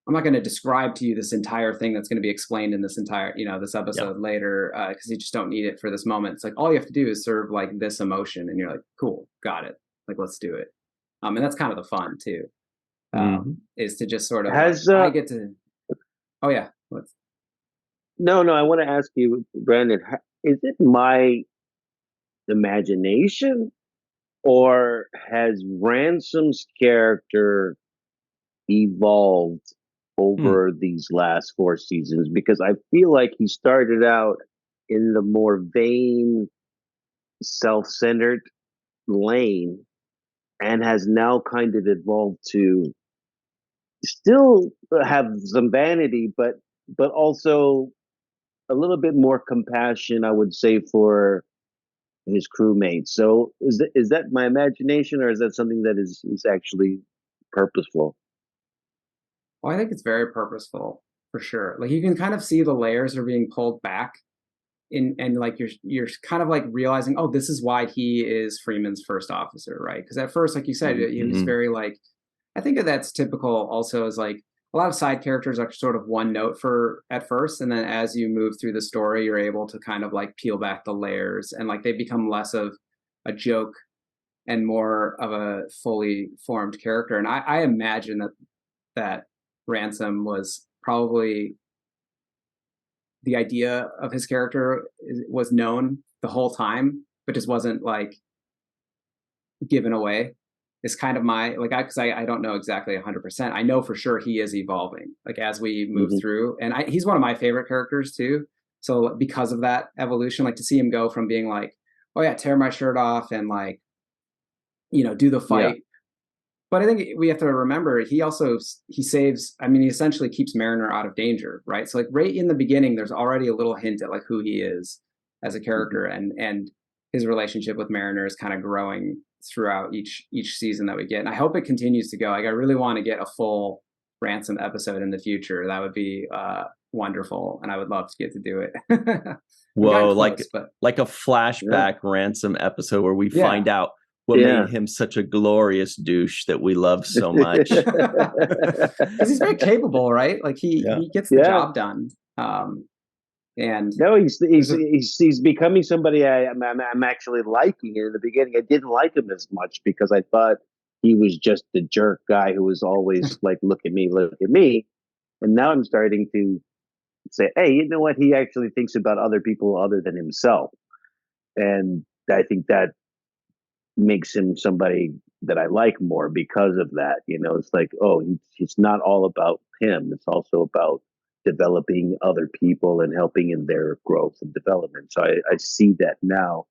[SPEAKER 4] I'm not going to describe to you this entire thing that's going to be explained in this entire, this episode later, because you just don't need it for this moment. It's like, all you have to do is serve like this emotion, and you're like, cool, got it. Like, let's do it. And that's kind of the fun too, is to just sort of, I get to, oh yeah.
[SPEAKER 2] No, I want to ask you, Brandon, is it my imagination, or has Ransom's character evolved over these last 4 seasons, because I feel like he started out in the more vain, self-centered lane and has now kind of evolved to still have some vanity, but also a little bit more compassion, I would say, for his crewmates. So is that my imagination, or is that something that is actually purposeful?
[SPEAKER 4] Well, I think it's very purposeful for sure. Like you can kind of see the layers are being pulled back and like you're kind of like realizing, oh, this is why he is Freeman's first officer, right? Because at first, like you said, he was very like, I think that's typical also is like a lot of side characters are sort of one note for at first, and then as you move through the story, you're able to kind of like peel back the layers and like they become less of a joke and more of a fully formed character. And I imagine that Ransom was probably the idea of his character was known the whole time, but just wasn't like given away. It's kind of my like because I don't know exactly 100%. I know for sure he is evolving like as we move through, and he's one of my favorite characters too. So because of that evolution, like to see him go from being like, oh yeah, tear my shirt off and like, do the fight. Yeah. But I think we have to remember he saves. I mean, he essentially keeps Mariner out of danger, right? So like right in the beginning, there's already a little hint at like who he is as a character, and his relationship with Mariner is kind of growing throughout each season that we get. And I hope it continues to go. Like I really want to get a full Ransom episode in the future. That would be wonderful, and I would love to get to do it.
[SPEAKER 1] Whoa, close, like a flashback Ransom episode where we find out what made him such a glorious douche that we love so much.
[SPEAKER 4] Because he's very capable, right? Like he gets the job done. And
[SPEAKER 2] no, he's becoming somebody I'm actually liking. And in the beginning, I didn't like him as much because I thought he was just the jerk guy who was always like, look at me. And now I'm starting to say, hey, you know what? He actually thinks about other people other than himself. And I think that makes him somebody that I like more because of that. It's like, oh, it's not all about him. It's also about developing other people and helping in their growth and development. So I see that now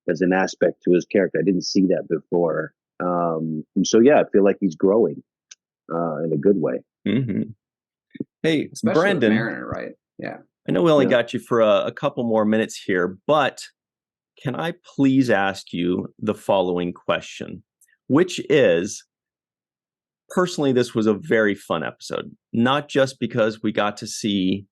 [SPEAKER 2] as an aspect to his character. I didn't see that before. And so, I feel like he's growing in a good way.
[SPEAKER 1] Mm-hmm. Hey,
[SPEAKER 4] especially
[SPEAKER 1] Brandon,
[SPEAKER 4] with Mariner, right? Yeah.
[SPEAKER 1] I know we only got you for a couple more minutes here, but can I please ask you the following question, which is, personally, this was a very fun episode, not just because we got to see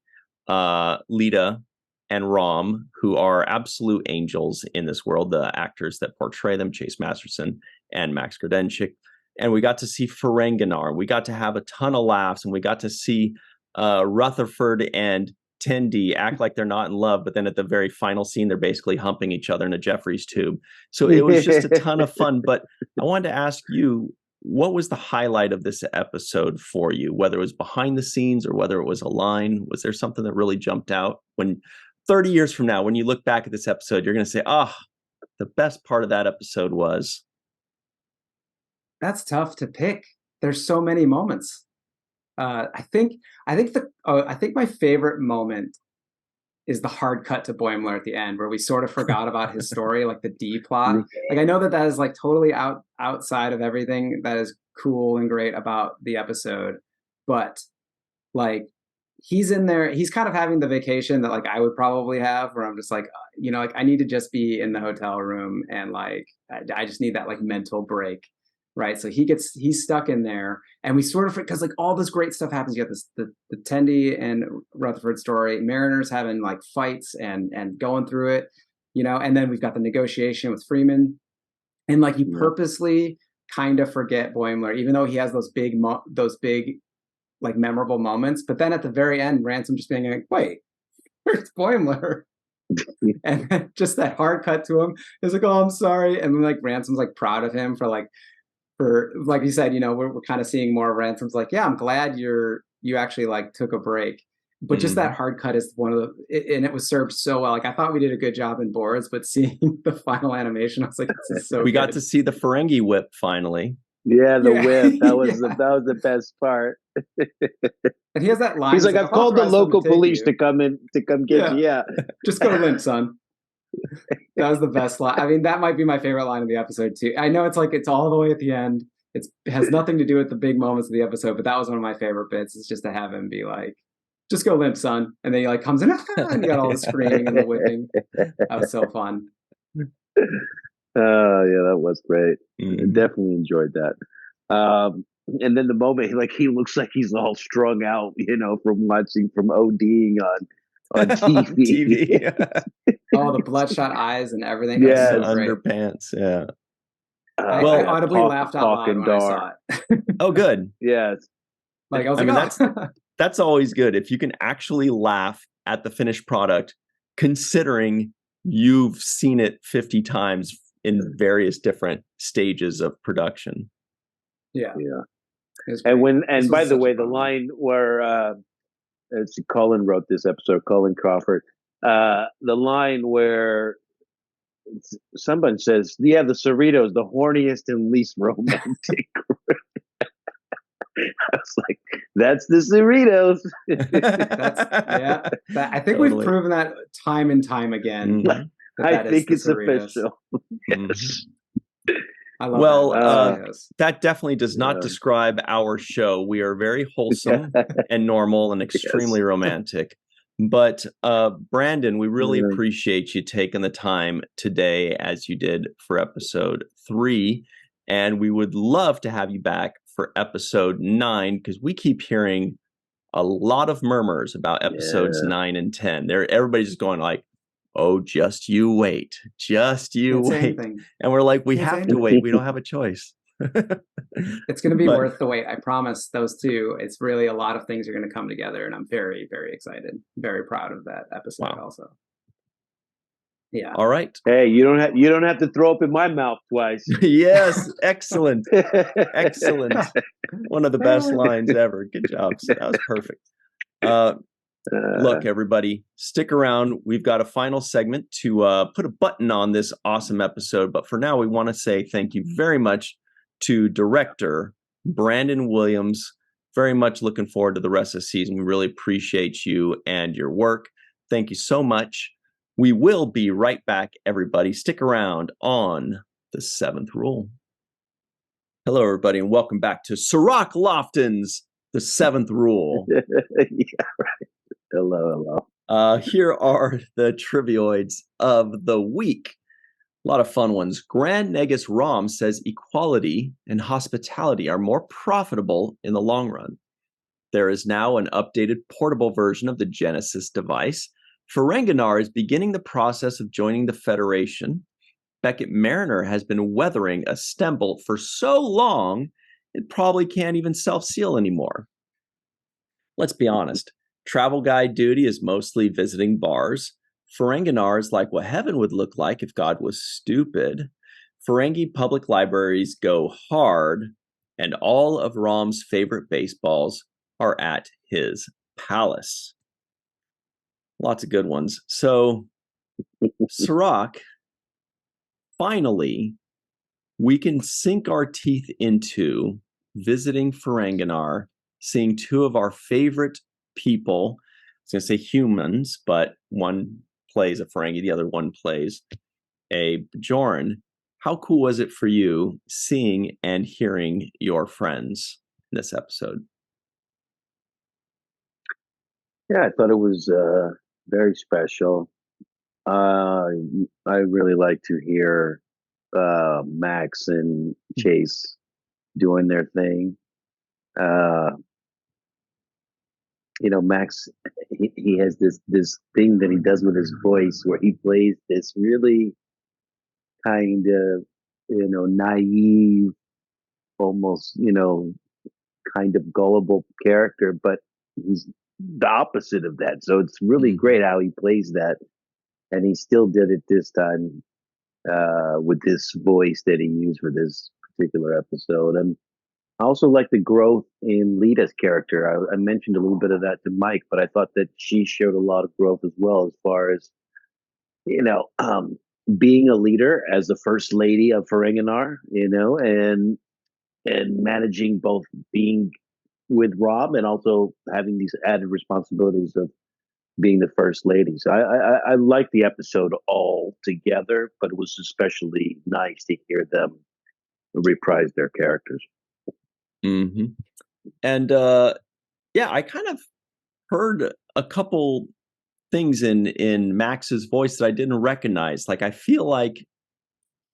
[SPEAKER 1] Lita and Rom, who are absolute angels in this world, the actors that portray them, Chase Masterson and Max Grodenchik, and we got to see Ferenginar. We got to have a ton of laughs, and we got to see Rutherford and Tendi act like they're not in love, but then at the very final scene, they're basically humping each other in a Jeffries tube. So it was just a ton of fun. But I wanted to ask you, what was the highlight of this episode for you? Whether it was behind the scenes or whether it was a line, was there something that really jumped out? When 30 years from now, when you look back at this episode, you're going to say, the best part of that episode was.
[SPEAKER 4] That's tough to pick. There's so many moments. I think my favorite moment is the hard cut to Boimler at the end, where we sort of forgot about his story, like the D plot. Like I know that is like totally outside of everything that is cool and great about the episode, but like he's in there, he's kind of having the vacation that like I would probably have, where I'm just like, like I need to just be in the hotel room and like I just need that like mental break. Right. So he's stuck in there, and we sort of, because like all this great stuff happens. You got this, the Tendi and Rutherford story, Mariner's having like fights and going through it, and then we've got the negotiation with Freeman, and like you purposely kind of forget Boimler, even though he has those big like memorable moments. But then at the very end, Ransom just being like, wait, where's Boimler? And just that hard cut to him is like, oh, I'm sorry. And then like Ransom's like proud of him for like you said, we're kind of seeing more of Ransom's like, yeah, I'm glad you actually like took a break. But just that hard cut is one of and it was served so well. Like I thought we did a good job in boards, but seeing the final animation, I was like, this is so
[SPEAKER 1] we
[SPEAKER 4] good.
[SPEAKER 1] got to see the Ferengi whip finally.
[SPEAKER 2] Yeah, the
[SPEAKER 4] Yeah.
[SPEAKER 2] whip. That was
[SPEAKER 4] Yeah.
[SPEAKER 2] that was the best part.
[SPEAKER 4] And he has that line.
[SPEAKER 2] He's like, I've called the
[SPEAKER 4] authorized them to
[SPEAKER 2] local
[SPEAKER 4] take
[SPEAKER 2] police
[SPEAKER 4] you.
[SPEAKER 2] to come get you.
[SPEAKER 4] Yeah.
[SPEAKER 2] Yeah.
[SPEAKER 4] Just go limp, son. That was the best line. I mean, that might be my favorite line of the episode too. I know it's all the way at the end. It has nothing to do with the big moments of the episode, but that was one of my favorite bits. It's just to have him be like, just go limp, son. And then he like comes in and you got all the screaming and the whipping. That was so fun.
[SPEAKER 2] Oh yeah, that was great.
[SPEAKER 1] Mhm.
[SPEAKER 2] Definitely enjoyed that. And then the moment he looks like he's all strung out, from ODing on TV.
[SPEAKER 1] TV.
[SPEAKER 4] Oh, the bloodshot eyes and everything.
[SPEAKER 2] Yes.
[SPEAKER 4] That was so great.
[SPEAKER 1] Underpants. Yeah.
[SPEAKER 4] I
[SPEAKER 1] Well,
[SPEAKER 4] audibly laughed out loud when I saw it.
[SPEAKER 1] Oh, good.
[SPEAKER 2] Yes.
[SPEAKER 4] Like I was
[SPEAKER 1] I mean,
[SPEAKER 4] oh.
[SPEAKER 1] that's always good if you can actually laugh at the finished product, considering you've seen it 50 times in various different stages of production.
[SPEAKER 4] Yeah.
[SPEAKER 2] And by the way, the line where Colin wrote this episode, Colin Crawford, the line where someone says, "Yeah, the Cerritos, the horniest and least romantic." I was like, "That's the Cerritos."
[SPEAKER 4] I think we've proven that time and time again.
[SPEAKER 1] Mm-hmm.
[SPEAKER 2] I think it's
[SPEAKER 4] Cerritos.
[SPEAKER 2] official. Yes.
[SPEAKER 4] I love
[SPEAKER 1] that definitely does not describe our show. We are very wholesome and normal and extremely romantic. But Brandon, we really appreciate you taking the time today, as you did for episode 3, and we would love to have you back for episode 9, because we keep hearing a lot of murmurs about episodes 9 and 10. Everybody's just going like, "Oh, just you wait, just you wait," and we're like, we have to wait. We don't have a choice.
[SPEAKER 4] It's going to be worth the wait. I promise. Those two. It's really a lot of things are going to come together, and I'm very, very excited. Very proud of that episode. Wow. Also. Yeah.
[SPEAKER 1] All right.
[SPEAKER 2] Hey, you don't have to throw up in my mouth twice.
[SPEAKER 1] Yes, excellent, excellent. One of the best lines ever. Good job. So that was perfect. Look, everybody, stick around. We've got a final segment to put a button on this awesome episode. But for now, we want to say thank you very much to director Brandon Williams. Very much looking forward to the rest of the season. We really appreciate you and your work. Thank you so much. We will be right back, everybody. Stick around on The Seventh Rule. Hello, everybody, and welcome back to Cirroc Lofton's The Seventh Rule.
[SPEAKER 2] Yeah, right. Hello.
[SPEAKER 1] Here are the trivioids of the week. A lot of fun ones. Grand Negus Rom says equality and hospitality are more profitable in the long run. There is now an updated portable version of the Genesis device. Ferenginar is beginning the process of joining the Federation. Beckett Mariner has been weathering a Stembolt for so long, it probably can't even self-seal anymore. Let's be honest. Travel guide duty is mostly visiting bars. Ferenginar is like what heaven would look like if God was stupid. Ferengi public libraries go hard, and all of Rom's favorite baseballs are at his palace. Lots of good ones. So, Cirroc, finally, we can sink our teeth into visiting Ferenginar, seeing two of our favorite people. I was going to say humans, but one plays a Ferengi, the other one plays a Bajoran. How cool was it for you seeing and hearing your friends in this episode?
[SPEAKER 2] Yeah, I thought it was very special. I really like to hear Max and Chase doing their thing. Max, he has this thing that he does with his voice where he plays this really kind of, naive, almost, kind of gullible character, but he's the opposite of that. So it's really great how he plays that. And he still did it this time with this voice that he used for this particular episode. And I also like the growth in Lita's character. I mentioned a little bit of that to Mike, but I thought that she showed a lot of growth as well, as far as, being a leader as the first lady of Ferenginar, and and managing both being with Rob and also having these added responsibilities of being the first lady. So I like the episode all together, but it was especially nice to hear them reprise their characters.
[SPEAKER 1] Mm-hmm. And yeah, I kind of heard a couple things in Max's voice that I didn't recognize. Like I feel like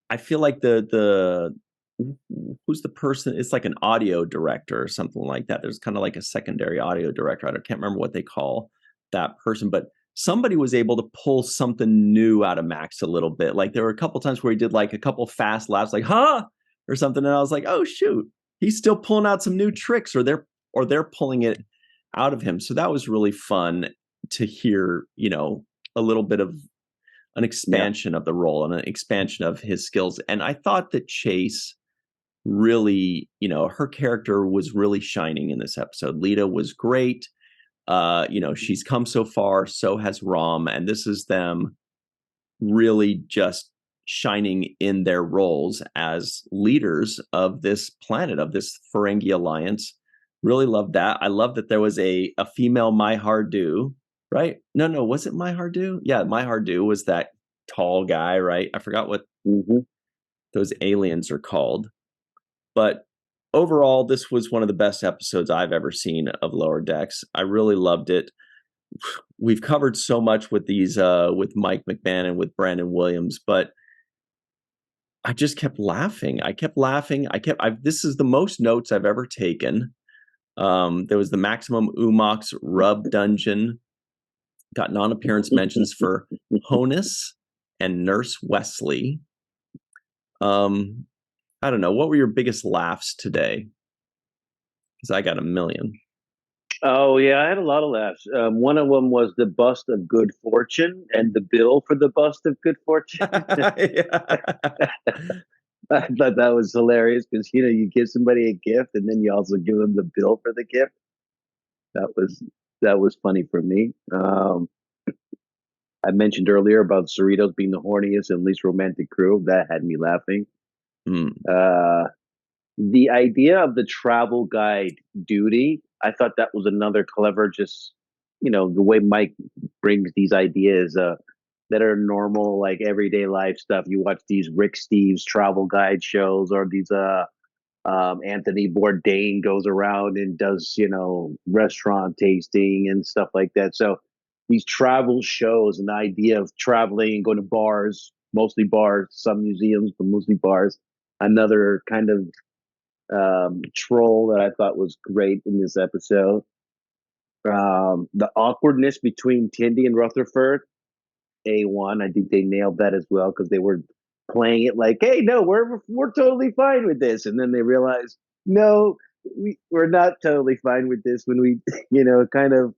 [SPEAKER 1] the who's the person? It's like an audio director or something like that. There's kind of like a secondary audio director. I can't remember what they call that person, but somebody was able to pull something new out of Max a little bit. Like there were a couple times where he did like a couple fast laughs, like "huh" or something, and I was like, "Oh shoot, he's still pulling out some new tricks," or they're pulling it out of him. So that was really fun to hear, a little bit of an expansion of the role and an expansion of his skills. And I thought that Chase really, her character was really shining in this episode. Lita was great. She's come so far, so has Rom, and this is them really just shining in their roles as leaders of this planet, of this Ferengi alliance. Really loved that. I love that there was a female My Hardu, right? No, was it My Hardu? Yeah, My Hardu was that tall guy, right? I forgot what those aliens are called. But overall, this was one of the best episodes I've ever seen of Lower Decks. I really loved it. We've covered so much with these, with Mike McMahan and with Brandon Williams, but I just kept laughing. This is the most notes I've ever taken. There was the Maximum Umox Rub Dungeon. Got non-appearance mentions for Honus and Nurse Wesley. I don't know. What were your biggest laughs today? Because I got a million.
[SPEAKER 2] Oh yeah, I had a lot of laughs. One of them was the bust of Good Fortune and the bill for the bust of Good Fortune. I thought that was hilarious because you give somebody a gift and then you also give them the bill for the gift. That was funny for me. I mentioned earlier about Cerritos being the horniest and least romantic crew. That had me laughing. The idea of the travel guide duty, I thought that was another clever, just the way Mike brings these ideas that are normal, like everyday life stuff. You watch these Rick Steves travel guide shows, or these Anthony Bourdain goes around and does restaurant tasting and stuff like that. So these travel shows and the idea of traveling and going to bars, mostly bars, some museums, but mostly bars. Another kind of troll that I thought was great in this episode. The awkwardness between Tindy and Rutherford, A1. I think they nailed that as well because they were playing it like, "Hey, no, we're totally fine with this," and then they realized, "No, we're not totally fine with this." When we, kind of,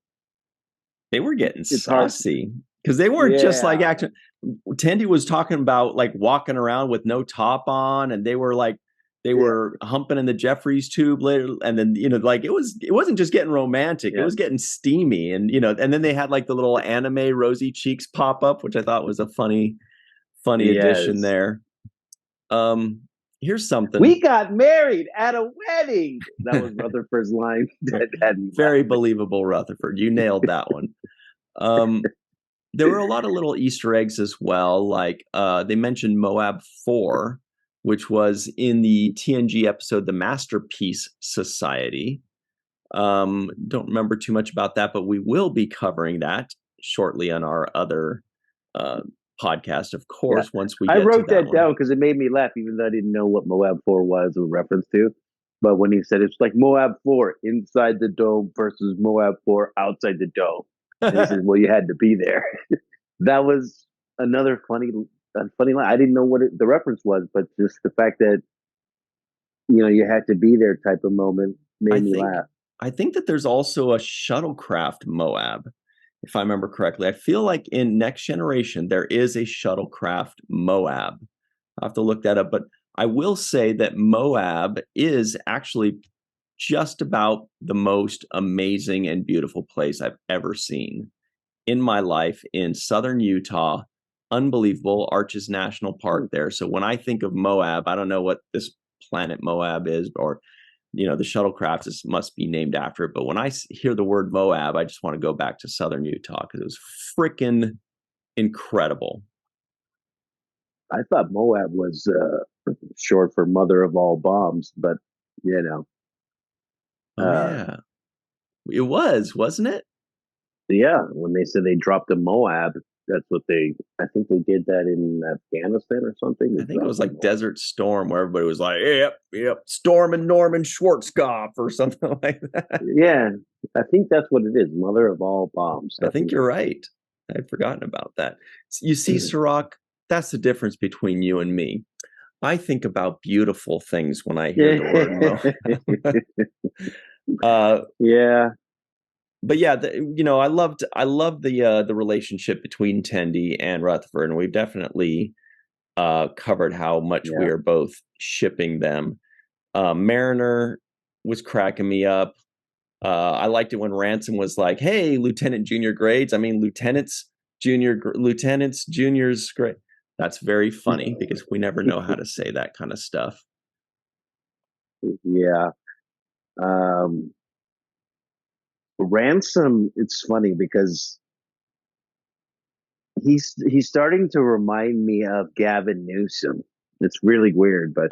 [SPEAKER 1] they were getting saucy because they weren't just like acting. Tindy was talking about like walking around with no top on, and they were like. They were humping in the Jeffries tube later, and then like it wasn't just getting romantic; it was getting steamy, and and then they had like the little anime rosy cheeks pop up, which I thought was a funny addition there. Here's something:
[SPEAKER 2] we got married at a wedding. That was Rutherford's line. That had me
[SPEAKER 1] very believable, Rutherford. You nailed that one. There were a lot of little Easter eggs as well, like they mentioned Moab 4. Which was in the TNG episode, The Masterpiece Society. Don't remember too much about that, but we will be covering that shortly on our other podcast, of course, once we get
[SPEAKER 2] I wrote
[SPEAKER 1] to
[SPEAKER 2] that down because it made me laugh, even though I didn't know what Moab 4 was a reference to. But when he said it's like Moab 4 inside the dome versus Moab 4 outside the dome. And he said, well, you had to be there. That was another funny line. I didn't know what the reference was, but just the fact that you had to be there type of moment made me laugh.
[SPEAKER 1] I think that there's also a shuttlecraft Moab, if I remember correctly. I feel like in Next Generation there is a shuttlecraft Moab. I'll have to look that up, but I will say that Moab is actually just about the most amazing and beautiful place I've ever seen in my life in southern Utah. Unbelievable. Arches National Park there. So when I think of Moab, I don't know what this planet Moab is, or the shuttlecraft must be named after it. But when I hear the word Moab, I just want to go back to southern Utah because it was freaking incredible.
[SPEAKER 2] I thought Moab was short for Mother of All Bombs, but
[SPEAKER 1] Yeah, it was, wasn't it?
[SPEAKER 2] Yeah, when they said they dropped a Moab, that's what I think they did that in Afghanistan or something.
[SPEAKER 1] I think it was like Desert Storm, where everybody was like, yep, Storm and Norman Schwarzkopf or something like that.
[SPEAKER 2] Yeah, I think that's what it is, Mother of All Bombs.
[SPEAKER 1] I think you're right. I'd forgotten about that. You see, Cirroc, that's the difference between you and me. I think about beautiful things when I hear the word Moab.
[SPEAKER 2] Yeah.
[SPEAKER 1] But yeah, I loved the relationship between Tendi and Rutherford, and we've definitely covered how much we are both shipping them. Mariner was cracking me up. I liked it when Ransom was like, "Hey, Lieutenant Junior grades. I mean, lieutenants, juniors grade." That's very funny because we never know how to say that kind of stuff.
[SPEAKER 2] Yeah. Ransom, it's funny because he's starting to remind me of Gavin Newsom. It's really weird, but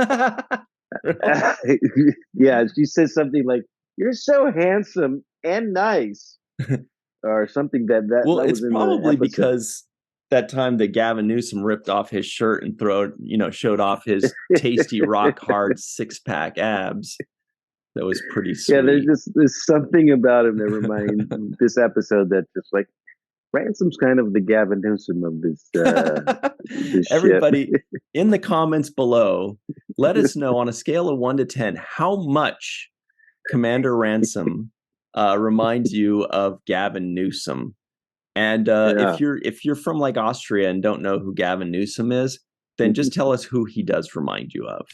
[SPEAKER 2] yeah, she says something like, "You're so handsome and nice," or something
[SPEAKER 1] well,
[SPEAKER 2] that
[SPEAKER 1] it's probably because that time that Gavin Newsom ripped off his shirt and showed off his tasty rock hard 6-pack abs. That was pretty sweet.
[SPEAKER 2] Yeah, there's something about him that reminds this episode that just like Ransom's kind of the Gavin Newsom of this
[SPEAKER 1] Everybody in the comments below, let us know on a scale of 1 to 10 how much Commander Ransom reminds you of Gavin Newsom. And if you're from like Austria and don't know who Gavin Newsom is, then just tell us who he does remind you of.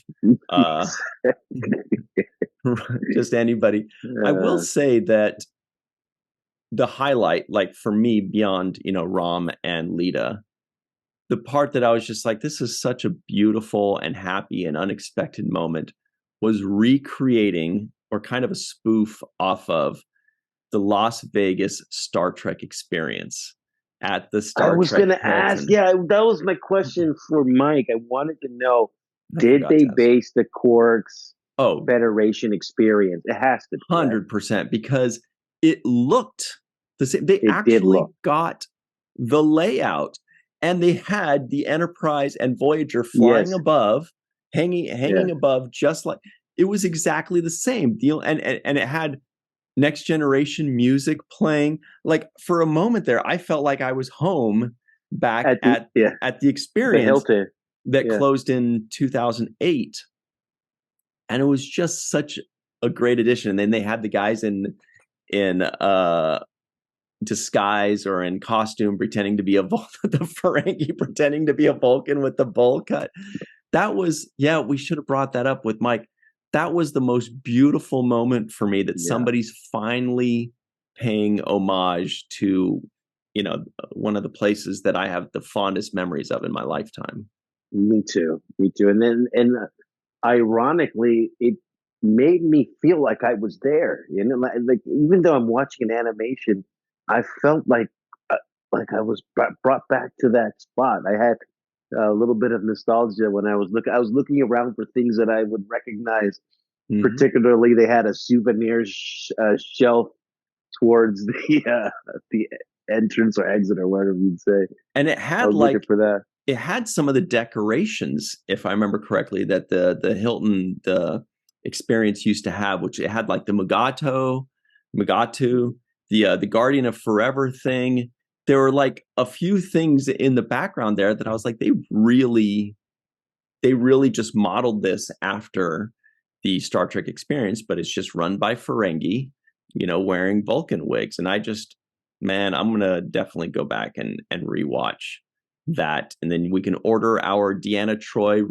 [SPEAKER 1] Just anybody. I will say that the highlight, like for me, beyond Rom and Lita, the part that I was just like, this is such a beautiful and happy and unexpected moment, was recreating or kind of a spoof off of the Las Vegas Star Trek experience at the Star Trek.
[SPEAKER 2] I was going to ask, that was my question for Mike. I wanted to know, did they base the Quarks Federation experience? It has to be
[SPEAKER 1] 100%, because it looked the same. They actually got the layout, and they had the Enterprise and Voyager flying above, hanging above, just like it was exactly the same deal. And it had Next Generation music playing. Like for a moment there, I felt like I was home back at the experience that closed in 2008. And it was just such a great addition. And then they had the guys in disguise or in costume pretending to be the Ferengi pretending to be a Vulcan with the bowl cut. That was, we should have brought that up with Mike. That was the most beautiful moment for me, that somebody's finally paying homage to, one of the places that I have the fondest memories of in my lifetime.
[SPEAKER 2] Me too. And ironically, it made me feel like I was there. Like even though I'm watching an animation, I felt like I was brought back to that spot. I had a little bit of nostalgia when I was looking around for things that I would recognize. Mm-hmm. Particularly, they had a souvenir shelf towards the entrance or exit or whatever you'd say.
[SPEAKER 1] And it had for that. It had some of the decorations, if I remember correctly, that the Hilton experience used to have, which it had like the Mugatu, the Guardian of Forever thing. There were like a few things in the background there that I was like, they really just modeled this after the Star Trek experience, but it's just run by Ferengi, wearing Vulcan wigs. And I'm going to definitely go back and rewatch that. And then we can order our Deanna Troi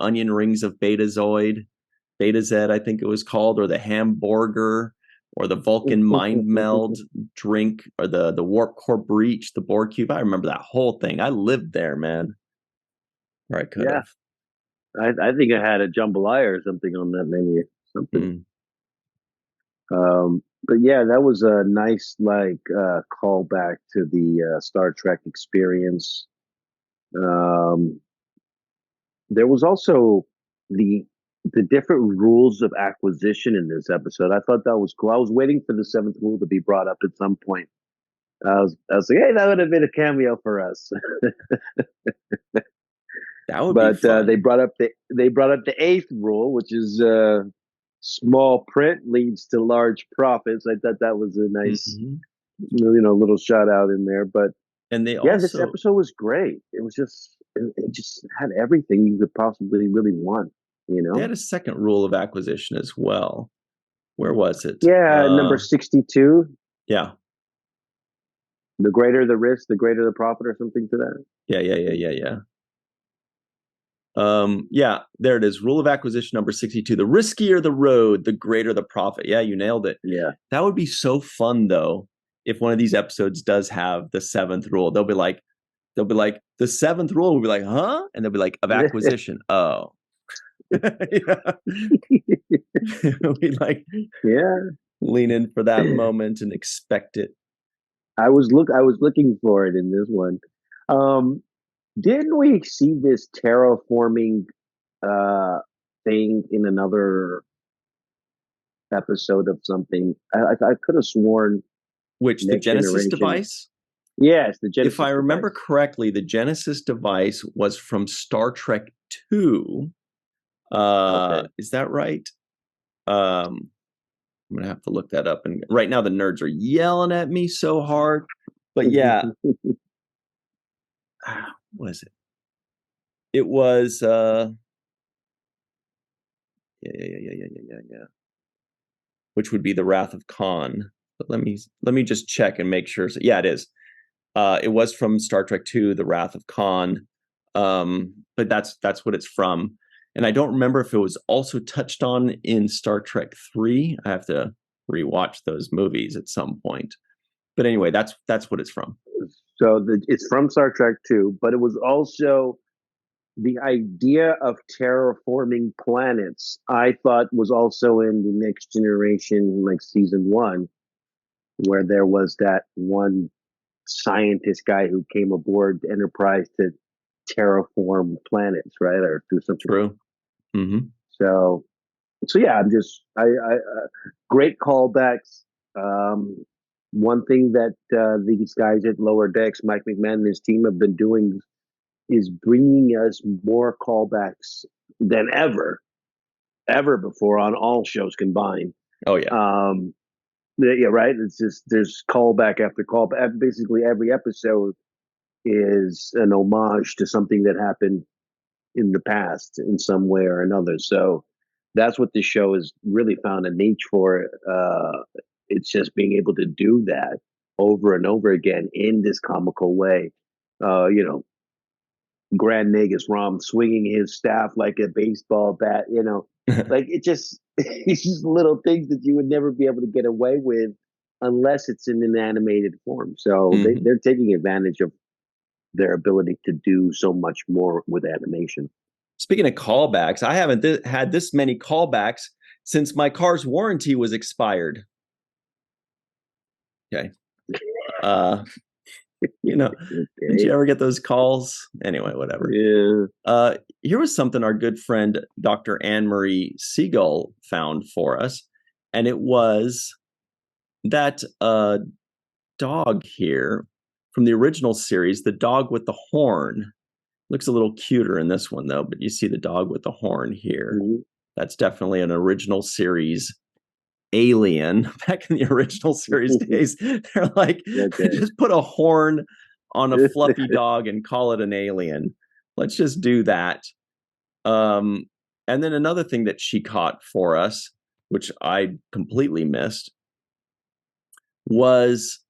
[SPEAKER 1] onion rings of Beta Z, I think it was called, or the Hamburger, or the Vulcan Mind Meld drink, or the Warp Core Breach, the Borg Cube. I remember that whole thing. I lived there, man. Or I could have.
[SPEAKER 2] I think I had a jambalaya or something on that menu. Something. But yeah, that was a nice callback to the Star Trek experience. There was also the the different rules of acquisition in this episode. I thought that was cool. I was waiting for the seventh rule to be brought up at some point. I was like, hey, that would have been a cameo for us.
[SPEAKER 1] That would be
[SPEAKER 2] But
[SPEAKER 1] fun.
[SPEAKER 2] they brought up the eighth rule, which is small print leads to large profits. I thought that was a nice, little shout out in there. But
[SPEAKER 1] and they
[SPEAKER 2] yeah, this
[SPEAKER 1] also
[SPEAKER 2] episode was great. It just had everything you could possibly really want.
[SPEAKER 1] they had a second rule of acquisition as well. Where was it?
[SPEAKER 2] Yeah, number 62.
[SPEAKER 1] Yeah.
[SPEAKER 2] The greater the risk, the greater the profit, or something to that.
[SPEAKER 1] Yeah. Yeah, there it is. Rule of acquisition number 62. The riskier the road, the greater the profit. Yeah, you nailed it.
[SPEAKER 2] Yeah.
[SPEAKER 1] That would be so fun though, if one of these episodes does have the seventh rule. They'll be like, the seventh rule will be like, huh? And they'll be like, of acquisition. Oh. We lean in for that moment and expect it.
[SPEAKER 2] I was looking for it in this one. Didn't we see this terraforming thing in another episode of something? I could have sworn.
[SPEAKER 1] Which, the Genesis device?
[SPEAKER 2] Yes, the Genesis.
[SPEAKER 1] If I remember correctly, the Genesis device was from Star Trek 2. Okay. Is that right? I'm gonna have to look that up. And right now the nerds are yelling at me so hard. But yeah. What is it? It was yeah. Which would be the Wrath of Khan. But let me just check and make sure. So, yeah, it is. It was from Star Trek 2, The Wrath of Khan. But that's what it's from. And I don't remember if it was also touched on in Star Trek 3. I have to rewatch those movies at some point. But anyway, that's what it's from.
[SPEAKER 2] So it's from Star Trek 2, but it was also the idea of terraforming planets. I thought was also in the Next Generation, like season 1, where there was that one scientist guy who came aboard the Enterprise to terraform planets, right, or do something.
[SPEAKER 1] True. Mm-hmm.
[SPEAKER 2] So yeah, I'm just great callbacks. One thing that these guys at Lower Decks, Mike McMahan and his team, have been doing is bringing us more callbacks than ever before on all shows combined.
[SPEAKER 1] Oh yeah.
[SPEAKER 2] Yeah, right. It's just there's callback after callback. Basically, every episode is an homage to something that happened in the past in some way or another. So that's what this show has really found a niche for. It's just being able to do that over and over again in this comical way. Grand Nagus Rom swinging his staff like a baseball bat, like it's just little things that you would never be able to get away with unless it's in an animated form. So they're taking advantage of their ability to do so much more with animation.
[SPEAKER 1] Speaking of callbacks, I haven't had this many callbacks since my car's warranty was expired. Okay. Did you ever get those calls? Anyway, whatever.
[SPEAKER 2] Yeah.
[SPEAKER 1] Here was something our good friend Dr. Anne-Marie Siegel found for us, and it was that dog here from the original series, the dog with the horn. Looks a little cuter in this one, though, but you see the dog with the horn here. Mm-hmm. That's definitely an original series alien. Back in the original series days, they're like, just put a horn on a fluffy dog and call it an alien. Let's just do that. And then another thing that she caught for us, which I completely missed, was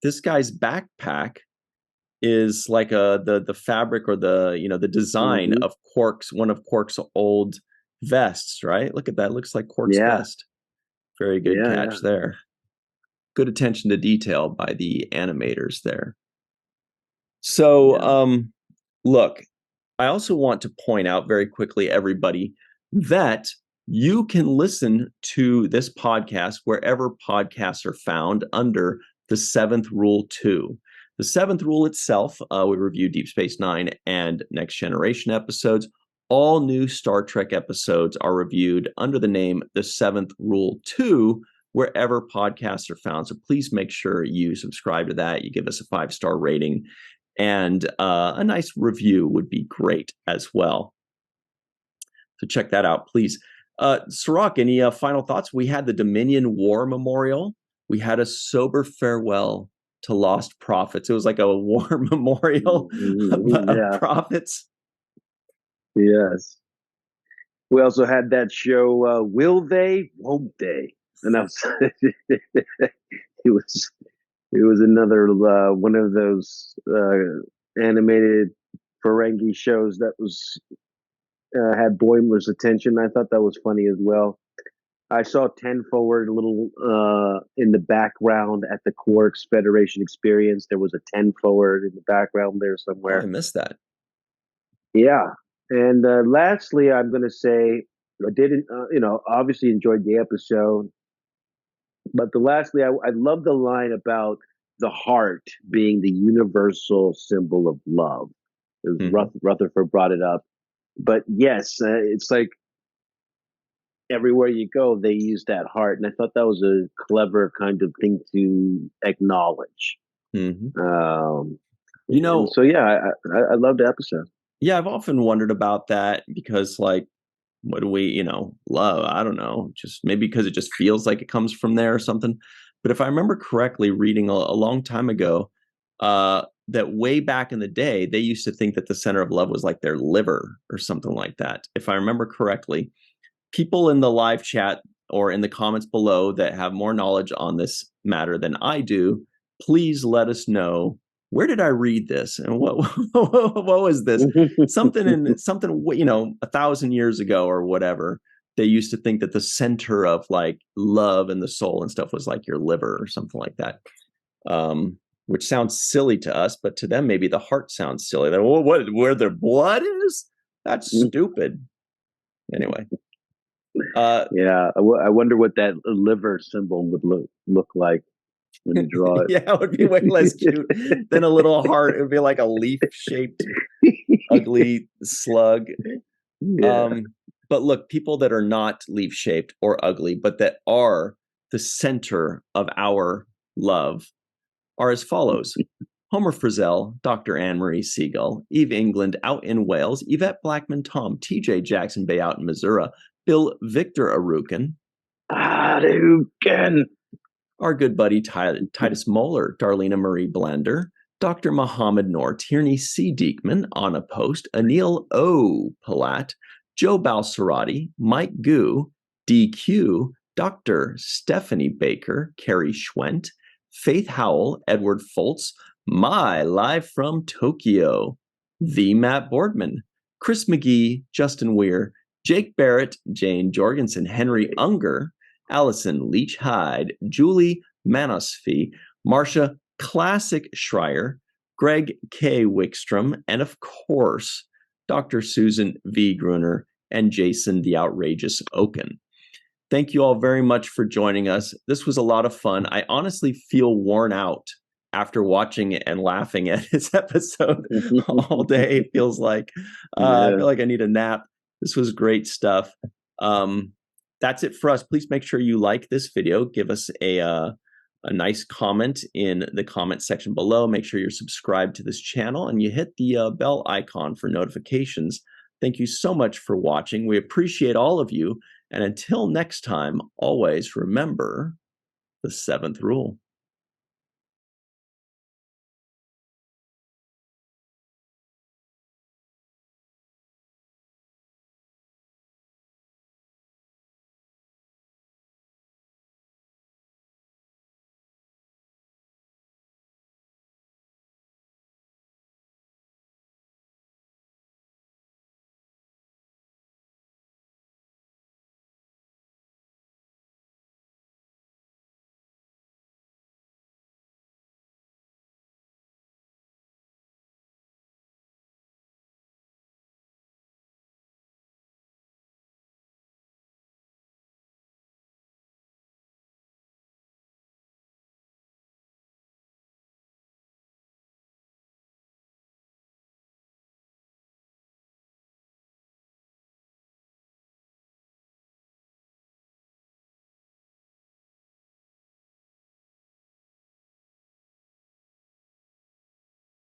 [SPEAKER 1] this guy's backpack is like the fabric or the design of one of Quark's old vests, right? Look at that. It looks like Quark's vest. Very good catch there. Good attention to detail by the animators there. So, look, I also want to point out very quickly, everybody, that you can listen to this podcast wherever podcasts are found under the Seventh Rule 2. The Seventh Rule itself, we review Deep Space Nine and Next Generation episodes. All new Star Trek episodes are reviewed under the name The Seventh Rule 2, wherever podcasts are found. So please make sure you subscribe to that. You give us a 5-star rating, and a nice review would be great as well. So check that out, please. Cirroc, any final thoughts? We had the Dominion War Memorial. We had a sober farewell to lost prophets. It was like a war memorial of prophets.
[SPEAKER 2] Yes. We also had that show, Will They, Won't They? And I was, it was another one of those animated Ferengi shows that was had Boimler's attention. I thought that was funny as well. I saw 10 Forward a little in the background at the Quarks Federation experience. There was a 10 Forward in the background there somewhere.
[SPEAKER 1] Oh, I missed that.
[SPEAKER 2] Yeah. And lastly, I'm going to say I didn't, obviously enjoyed the episode. But lastly, I love the line about the heart being the universal symbol of love. Rutherford brought it up. But yes, it's like everywhere you go, they use that heart. And I thought that was a clever kind of thing to acknowledge.
[SPEAKER 1] Mm-hmm.
[SPEAKER 2] So yeah, I loved the episode.
[SPEAKER 1] Yeah, I've often wondered about that because, like, what do we, love? I don't know, just maybe because it just feels like it comes from there or something. But if I remember correctly, reading a long time ago, that way back in the day, they used to think that the center of love was like their liver or something like that. If I remember correctly, people in the live chat or in the comments below that have more knowledge on this matter than I do, please let us know. Where did I read this? And what was this? something 1,000 years ago or whatever. They used to think that the center of like love and the soul and stuff was like your liver or something like that. Which sounds silly to us, but to them maybe the heart sounds silly. They're, where their blood is? That's stupid. Anyway.
[SPEAKER 2] Yeah, I wonder what that liver symbol would look like when you draw it.
[SPEAKER 1] Yeah, it would be way less cute than a little heart. It would be like a leaf-shaped, ugly slug.
[SPEAKER 2] Yeah.
[SPEAKER 1] But look, people that are not leaf-shaped or ugly, but that are the center of our love are as follows. Homer Frizzell, Dr. Anne-Marie Siegel, Eve England out in Wales, Yvette Blackman Tom, TJ Jackson Bay out in Missouri, Bill Victor Arukin. Our good buddy Titus Moeller, Darlena Marie Blender, Dr. Mohammed Noor, Tierney C. Diekman, Anna Post, Anil O. Palat, Joe Balsarati, Mike Gu, DQ, Dr. Stephanie Baker, Carrie Schwent, Faith Howell, Edward Foltz, live from Tokyo, the Matt Boardman, Chris McGee, Justin Weir, Jake Barrett, Jane Jorgensen, Henry Unger, Allison Leach Hyde, Julie Manosfee, Marcia Classic Schreier, Greg K. Wickstrom, and of course, Dr. Susan V. Gruner and Jason the Outrageous Oken. Thank you all very much for joining us. This was a lot of fun. I honestly feel worn out after watching it and laughing at this episode all day. It feels like I feel like I need a nap. This was great stuff. That's it for us. Please make sure you like this video. Give us a nice comment in the comment section below. Make sure you're subscribed to this channel and you hit the bell icon for notifications. Thank you so much for watching. We appreciate all of you. And until next time, always remember the 7th rule.